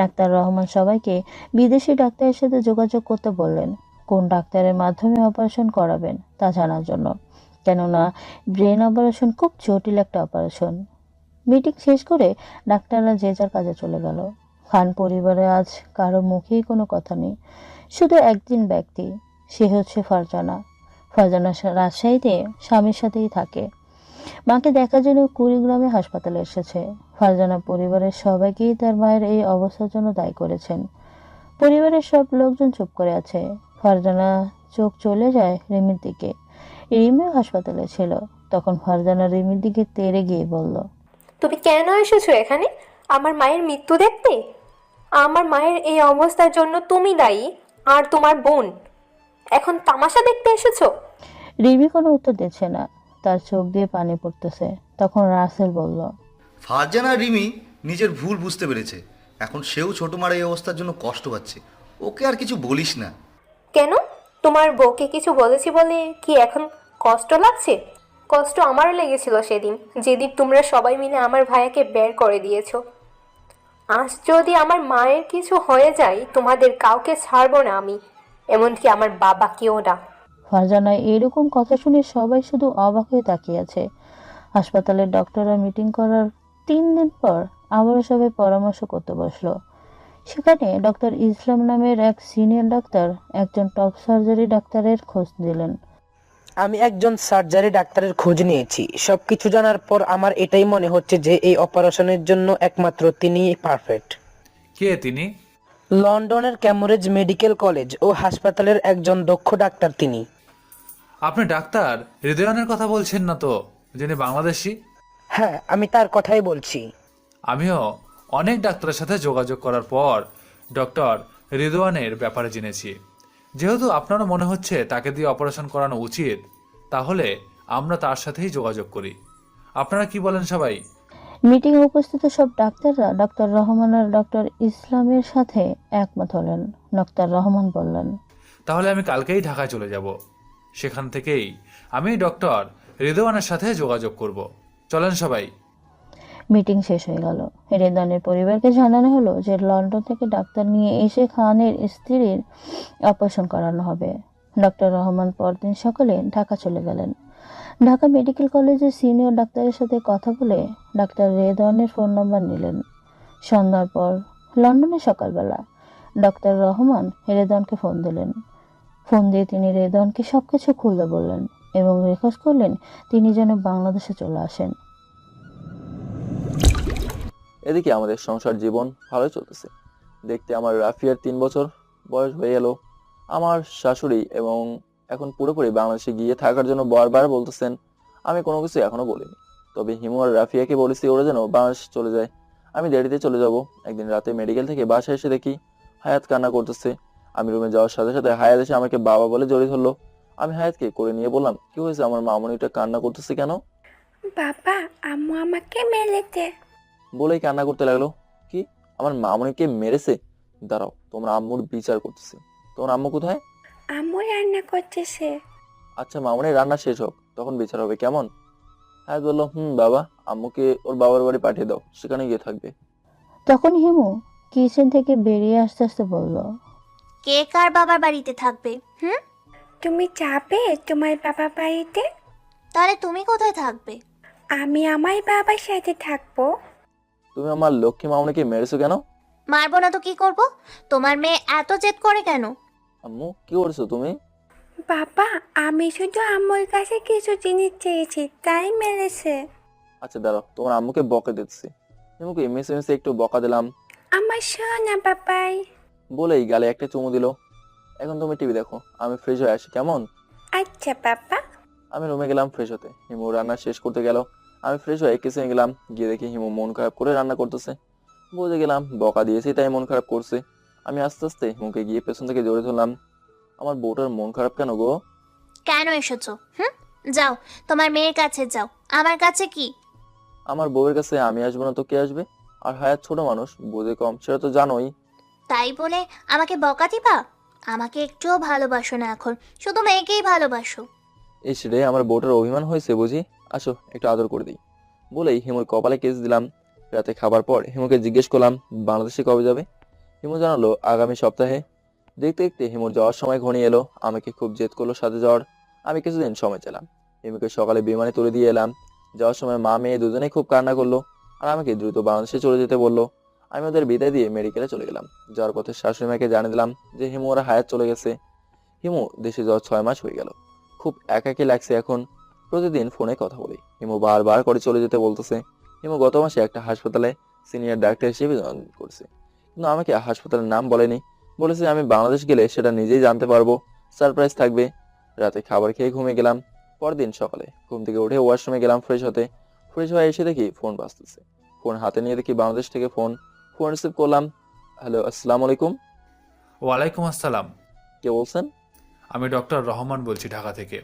ডাক্তার রহমান সবাইকে বিদেশি ডাক্তারের সাথে যোগাযোগ করতে বললেন, কোন ডাক্তারের মাধ্যমে অপারেশন করাবেন তা জানার জন্য, কেননা ব্রেন অপারেশন খুব জটিল একটা অপারেশন। মিটিং শেষ করে ডাক্তাররা যে যার কাজে চলে গেল। খান পরিবারে আজ কারো মুখেই কোনো কথা নেই, শুধু একজন ব্যক্তি, সে হচ্ছে ফারজানা। ফারজানা রাজশাহীতে স্বামীর সাথেই থাকে। মাকে দেখার জন্য কুড়িগ্রামে হাসপাতালে এসেছে। ফারজানা পরিবারের সবাইকেই তার মায়ের এই অবস্থার জন্য দায়ী করেছেন। পরিবারের সব লোকজন চুপ করে আছে। ফারজানা চোখ চলে যায় রিমির দিকে। রিমিও হাসপাতালে ছিল। তখন ফারজানা রিমির দিকে তেড়ে গিয়ে বলল, তুমি কেন এসেছো এখানে? আমার মায়ের মৃত্যু দেখতে? আমার মায়ের এই অবস্থার জন্য তুমি দায়ী আর তোমার বোন। এখন তামাশা দেখতে এসেছো? রিমি কোনো উত্তর দিচ্ছে না, তার চোখ দিয়ে পানি পড়তেছে। তখন রাসেল বলল, ফারজানা রিমি নিজের ভুল বুঝতে পেরেছে। এখন সেও ছোট মার এই অবস্থার জন্য কষ্ট পাচ্ছে। ওকে আর কিছু বলিস না। কেন? তোমার বউকে কিছু বলেছি বলে কি এখন কষ্ট লাগছে? কষ্ট আমারও লেগেছিল সেদিন, যেদিন তোমরা সবাই মিলে আমার ভাইয়াকে বের করে দিয়েছো। আজ যদি আমার মায়ের কিছু হয়ে যায় তোমাদের কাউকে ছাড়বো না আমি, এমনকি আমার বাবাকেও না। ফারজানার এরকম কথা শুনে সবাই শুধু অবাক হয়ে তাকিয়ে আছে। হাসপাতালের ডক্টররা মিটিং করার 3 দিন পর আবারও সবাই পরামর্শ করতে বসলো। সেখানে ডক্টর ইসলাম নামের এক সিনিয়র ডাক্তার একজন টপ সার্জারি ডাক্তারের খোঁজ দিলেন। আমি একজন সার্জারি ডাক্তারের খোঁজ নিয়েছি। সবকিছু জানার পর আমার এটাই মনে হচ্ছে যে এই অপারেশনের জন্য একমাত্র তিনিই পারফেক্ট। কে তিনি? লন্ডনের ক্যামব্রিজ মেডিকেল কলেজ ও হাসপাতালের একজন দক্ষ ডাক্তার তিনি। আপনি ডাক্তার হৃদয়নের কথা বলছেন না তো, যিনি বাংলাদেশি? হ্যাঁ, আমি তার কথাই বলছি। আমিও অনেক ডাক্তারের সাথে যোগাযোগ করার পর ডক্টর রিদওয়ানের ব্যাপারে জেনেছি। যেহেতু আপনারও মনে হচ্ছে তাকে দিয়ে অপারেশন করানো উচিত, তাহলে আমরা তার সাথেই যোগাযোগ করি। আপনারা কি বলেন সবাই? মিটিং উপস্থিত সব ডাক্তাররা ডক্টর রহমান আর ডক্টর ইসলামের সাথে একমত হলেন। ডক্টর রহমান বললেন, তাহলে আমি কালকেই ঢাকায় চলে যাব। সেখান থেকেই আমি ডক্টর রিদওয়ানের সাথে যোগাযোগ করব। চলেন সবাই। মিটিং শেষ হয়ে গেল। রেদানের পরিবারকে জানানো হলো যে লন্ডন থেকে ডাক্তার নিয়ে এসে খানের স্ত্রীর অপারেশন করানো হবে। ডক্টর রহমান পরদিন সকালে ঢাকা চলে গেলেন। ঢাকা মেডিকেল কলেজের সিনিয়র ডাক্তারের সাথে কথা বলে ডাক্তার রেদওয়ানের ফোন নম্বর নিলেন। সন্ধ্যার পর লন্ডনে সকালবেলা ডক্টর রহমান রেদওয়ানকে ফোন দিলেন। ফোন দিয়ে তিনি রেদওয়ানকে সবকিছু খুলে বললেন এবং রিকোয়েস্ট করলেন তিনি যেন বাংলাদেশে চলে আসেন। এদিকে আমাদের সংসার জীবন ভালোই চলতেছে। দেখতে আমার রাফিয়ার 3 বছর বয়স হয়ে গেল। আমার শাশুড়ি এবং এখন পুরোপুরি বাংলাদেশে গিয়ে থাকার জন্য বারবার বলতেছেন। আমি কোনো কিছু এখনো বলিনি, তবে হিমু আর রাফিয়াকে বলেছি ওরা যেন বাংলাদেশ চলে যায়। আমি দেরিতে চলে যাব। একদিন রাতে মেডিকেল থেকে বাসায় এসে দেখি হায়াত কান্না করতেছে। আমি রুমে যাওয়ার সাথে সাথে হায়াত এসে আমাকে বাবা বলে জড়িয়ে ধরলো। আমি হায়াতকে করে নিয়ে বললাম, কি হয়েছে, আমার মামনিটা কান্না করতেছে কেন? বাবা, আম্মু আমাকে মেরেছে। বলেই কান্না করতে লাগলো। কি, আমার মামনিকে মেরেছে? দাঁড়াও, তোমরা আম্মুর বিচার করতেছি। তোমার আম্মু কোথায়? আম্মু রান্না করতেছে। আচ্ছা, মামনির রান্না শেষ হোক, তখন বিচার হবে, কেমন? হায়াত বললো, বাবা, আম্মুকে ওর বাবার বাড়ি পাঠিয়ে দাও, সেখানে গিয়ে থাকবে। তখন হিমু কিচেন থেকে বেরিয়ে আস্তে আস্তে বলল, কে কার বাবার বাড়িতে থাকবে? তুমি যাবে তোমার বাবার বাড়িতে? তাহলে তুমি কোথায় থাকবে? আমি আমার বাবার সাথে থাকবো। তুমি আমার লক্ষ্মী মামনিকে মেরেছো কেন? মারবো না তো কি করব? তোমার মেয়ে এত জেদ করে কেন? আম্মু, কি করছো তুমি? বাবা, আমি শুধু আম্মুর কাছে কিছু জিনিস চেয়েছি, তাই মেরেছে। আচ্ছা দাঁড়াও, তোমার আম্মুকে বকা দিচ্ছি। হিমুকে মিশে মিশে একটু বকা দিলাম। আমার সোনা বাবাই বলেই গালে একটা চুমু দিল। এখন তুমি টিভি দেখো, আমি ফ্রেশ হয়ে আসি, কেমন? আচ্ছা বাবা। আমি রুমে গেলাম ফ্রেশ হতে। হিমু রান্না শেষ করতে গেল। আমি ফ্রেশ হয়ে কিচেনে গেলাম। গিয়ে দেখি হিমু মন খারাপ করে রান্না করতেছে। বুঝে গেলাম বকা দিয়েছি তাই মন খারাপ করছে। আমি আস্তে আস্তে হিমুকে গিয়ে পেছন থেকে জড়িয়ে ধরলাম। আমার বউটার মন খারাপ কেন গো? কেন এসেছো? যাও, তোমার মেয়ের কাছে যাও। আমার কাছে কি? আমার বউয়ের কাছে আমি আসবো না তো কে আসবে? আর হায়াত ছোট মানুষ, বোঝে কম, সেটা তো জানোই। তাই বলে আমাকে বকা দিবা? আমাকে একটুও ভালোবাসো না এখন, শুধু মেয়েকেই ভালোবাসো। ইস রে, আমার বউটার অভিমান হয়েছে বুঝি। আসো একটু আদর করে দিই। বলেই হিমুর কপালে কিস দিলাম। রাতে খাবার পর হিমুকে জিজ্ঞেস করলাম বাংলাদেশে কবে যাবে। হিমু জানালো আগামী সপ্তাহে। দেখতে দেখতে হিমুর যাওয়ার সময় ঘনিয়ে এলো। আমাকে খুব জেদ করলো সাথে যাওয়ার। আমি কিছুদিন সময় চাইলাম। হিমুকে সকালে বিমানে তুলে দিয়ে এলাম। যাওয়ার সময় মা মেয়ে দুজনেই খুব কান্না করলো আর আমাকে দ্রুত বাংলাদেশে চলে যেতে বললো। আমি ওদের বিদায় দিয়ে মেডিকেলে চলে গেলাম। যাওয়ার পথে শাশুড়ি মাকে জানিয়ে দিলাম যে হিমু ওরা হায়াত চলে গেছে। হিমু দেশে যাওয়ার 6 মাস হয়ে গেল। খুব একাকী লাগছে এখন। প্রতিদিন ফোনে কথা বলি। হিমু বারবার করে চলে যেতে বলতেছে। হিমু গত মাসে একটা হাসপাতালে সিনিয়র ডাক্তার হিসেবে জয়েন করছে, কিন্তু আমাকে হাসপাতালের নাম বলেনি। বলেছে আমি বাংলাদেশ গেলে সেটা নিজেই জানতে পারবো, সারপ্রাইজ থাকবে। রাতে খাবার খেয়ে ঘুমিয়ে গেলাম। পরদিন সকালে ঘুম থেকে উঠে ওয়াশরুমে গেলাম ফ্রেশ হতে। ফ্রেশ হয়ে এসে দেখি ফোন বাজতেছে। ফোন হাতে নিয়ে দেখি বাংলাদেশ থেকে ফোন রিসিভ করলাম। হ্যালো, আসসালামু আলাইকুম। ওয়ালাইকুম আসসালাম। কে বলছেন? আমি ডক্টর রহমান বলছি, ঢাকা থেকে।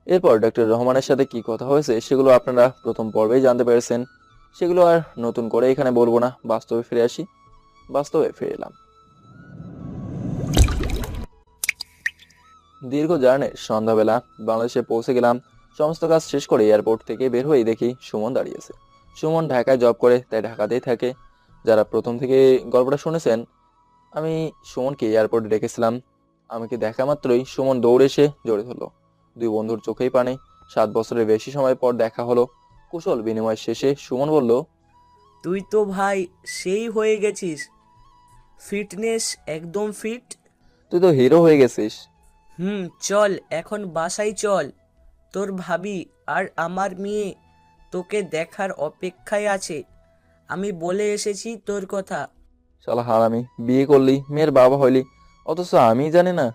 এরপর ডক্টর রহমানের সাথে কি কথা হয়েছে সেগুলো আপনারা প্রথম পর্বেই জানতে পেরেছেন। সেগুলো আর নতুন করে এখানে বলবো না। বাস্তবে ফিরে আসি। বাস্তবে ফিরে এলাম। দীর্ঘ জার্নির সন্ধ্যাবেলা বাংলাদেশে পৌঁছে গেলাম। সমস্ত কাজ শেষ করে এয়ারপোর্ট থেকে বের হয়ে দেখি সুমন দাঁড়িয়েছে। সুমন ঢাকায় জব করে, তাই ঢাকাতেই থাকে। যারা প্রথম থেকে গল্পটা শুনেছেন, আমি সুমনকে এয়ারপোর্টে ডেকেছিলাম। আমাকে দেখা মাত্রই সুমন দৌড়ে এসে জড়িয়ে ধরলো। দুই বন্ধুর চোখেই পানি। 7 বছরের বেশি সময় পর দেখা হলো। কুশল বিনিময় শেষে সুমন বলল, তুই তো ভাই সেই হয়ে গেছিস, ফিটনেস একদম ফিট। তুই তো হিরো হয়ে গেছিস। চল এখন বাসায় চল, তোর ভাবি আর আমার মেয়ে তোকে দেখার অপেক্ষায় আছে। আমি বলে এসেছি তোর কথা। শালা হারামি, বিয়ে করলি, মেয়ের বাবা হইলি, অথচ আমি জানি না।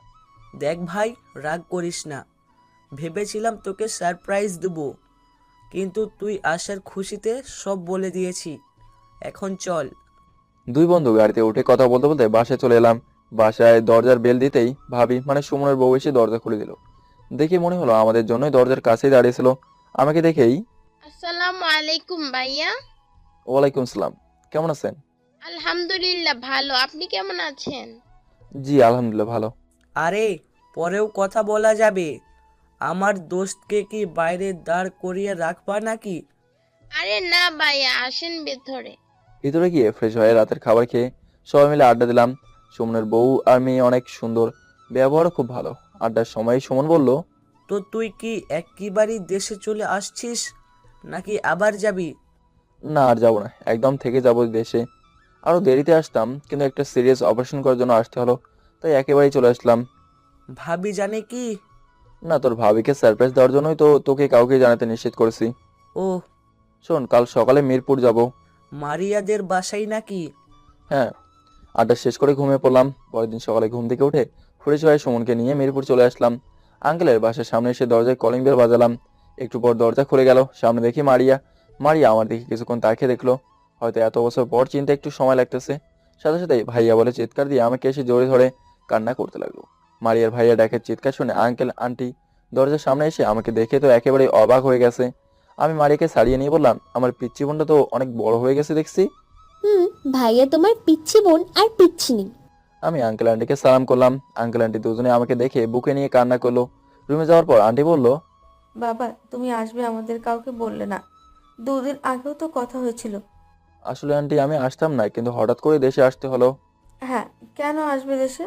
দেখ ভাই, রাগ করিস না, ভেবেছিলাম তোকে সারপ্রাইজ দেব, কিন্তু তুই আসার খুশিতে সব বলে দিয়েছি। এখন চল। দুই বন্ধু গাড়িতে উঠে কথা বলতে বলতে বাসায় চলে এলাম। বাসায় দরজার বেল দিতেই ভাবি মানে সুমনের বউ এসে দরজা খুলে দিল। দেখে মনে হলো আমাদের জন্যই দরজার কাছেই দাঁড়িয়েছিল। আমাকে দেখেই, আসসালামু আলাইকুম ভাইয়া। ওয়ালাইকুম সালাম, কেমন আছেন? আলহামদুলিল্লাহ ভালো, আপনি কেমন আছেন? জি আলহামদুলিল্লাহ ভালো। আরে পরেও কথা বলা যাবে, আমার দোস্তকে কি বাইরে দাঁড় করিয়ে রাখবা নাকি? আরে না ভাইয়া, আসেন ভেতরে। ভিতরে গিয়ে ফ্রেশ হয়ে রাতের খাবার খেয়ে সবাই মিলে আড্ডা দিলাম। সুমনের বউ আর মেয়ে অনেক সুন্দর, ব্যবহারও খুব ভালো। আড্ডার সময় সুমন বলল, তো তুই কি একেবারেই দেশে চলে আসছিস নাকি আবার যাবি? না আর যাবো না, একদম থেকে যাবো দেশে। আরো দেরিতে আসতাম, কিন্তু একটা সিরিয়াস অপারেশন করার জন্য আসতে হলো, তাই একেবারেই চলে আসলাম। ভাবি জানে কি? না, তোর ভাবিকে সারপ্রাইজ দেওয়ার জন্যই তো তোকে কাউকে জানাতে নিষেধ করেছি। ও শোন, কাল সকালে মিরপুর যাব। মারিয়াদের বাসায় নাকি? হ্যাঁ, আড্ডা শেষ করে ঘুমিয়ে পড়লাম। পরের দিন সকালে ঘুম থেকে উঠে ফ্রেশ হয়ে সুমনকে নিয়ে মিরপুর চলে আসলাম। আঙ্কেলের বাসার সামনে এসে দরজায় কলিং বেল বাজালাম। একটু পর দরজা খুলে গেল। সামনে দেখি মারিয়া। মারিয়া আমার দিকে কিছুক্ষণ তাকিয়ে দেখলো। হয়তো এত বছর পর চিনতে একটু সময় লাগতেছে। সাথে সাথে ভাইয়া বলে চিৎকার দিয়ে আমাকে এসে জড়িয়ে ধরে কান্না করতে লাগলো। মারিয়ার ভাইয়া ডাকের চিৎকার শুনে আঙ্কেল আন্টি দরজার সামনে এসে আমাকে দেখে তো একেবারে অবাক হয়ে গেছে। আমি মারিয়াকে ছাড়িয়ে নিয়ে বললাম, আমার পিচ্চি বোনটা তো অনেক বড় হয়ে গেছে দেখছি। ভাইয়া তোমার পিচ্ছি বোন আর পিচ্ছি নেই। আমি আঙ্কেল আন্টিকে সালাম করলাম। আঙ্কেল আন্টি দুজনে আমাকে দেখে বুকে নিয়ে কান্না করলো। রুমে যাওয়ার পর আন্টি বলল, বাবা তুমি আসবে আমাদের কাউকে বললে না, 2 দিন আগেও তো কথা হয়েছিল। আসলে আন্টি আমি আসতাম না, কিন্তু হঠাৎ করে দেশে আসতে হলো। হ্যাঁ, কেন আসবে দেশে?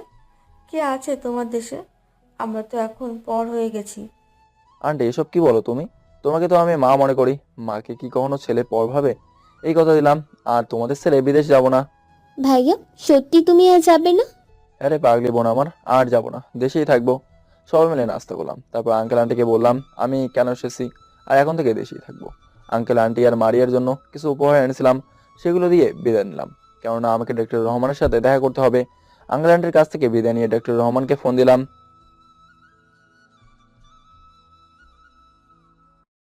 কে আছে তোমার দেশে? আমরা তো এখন পর হয়ে গেছি। আন্টি এসব কি বলো তুমি? তোমাকে তো আমি মা মনে করি, মাকে কি কখনো ছেলে পর ভাবে? এই কথা দিলাম। আর তোমাদের ছেলে বিদেশ যাব না। ভাইয়া সত্যি তুমি আর যাবে না? আরে পাগলি বোন আমার, আর যাব না, দেশেই থাকবো। সবাই মিলে নাস্তা করলাম। তারপর আঙ্কেল আন্টিকে বললাম আমি কেন এসেছি, আর এখন থেকে দেশেই থাকবো। আঙ্কেল আন্টি আর মারিয়ার জন্য কিছু উপহার এনেছিলাম, সেগুলো দিয়ে বিদায় নিলাম। কেননা আমাকে ডক্টর রহমানের সাথে দেখা করতে হবে। আঙ্কেল আন্টির কাছ থেকে বিদায় নিয়ে ডক্টর রহমানকে ফোন দিলাম।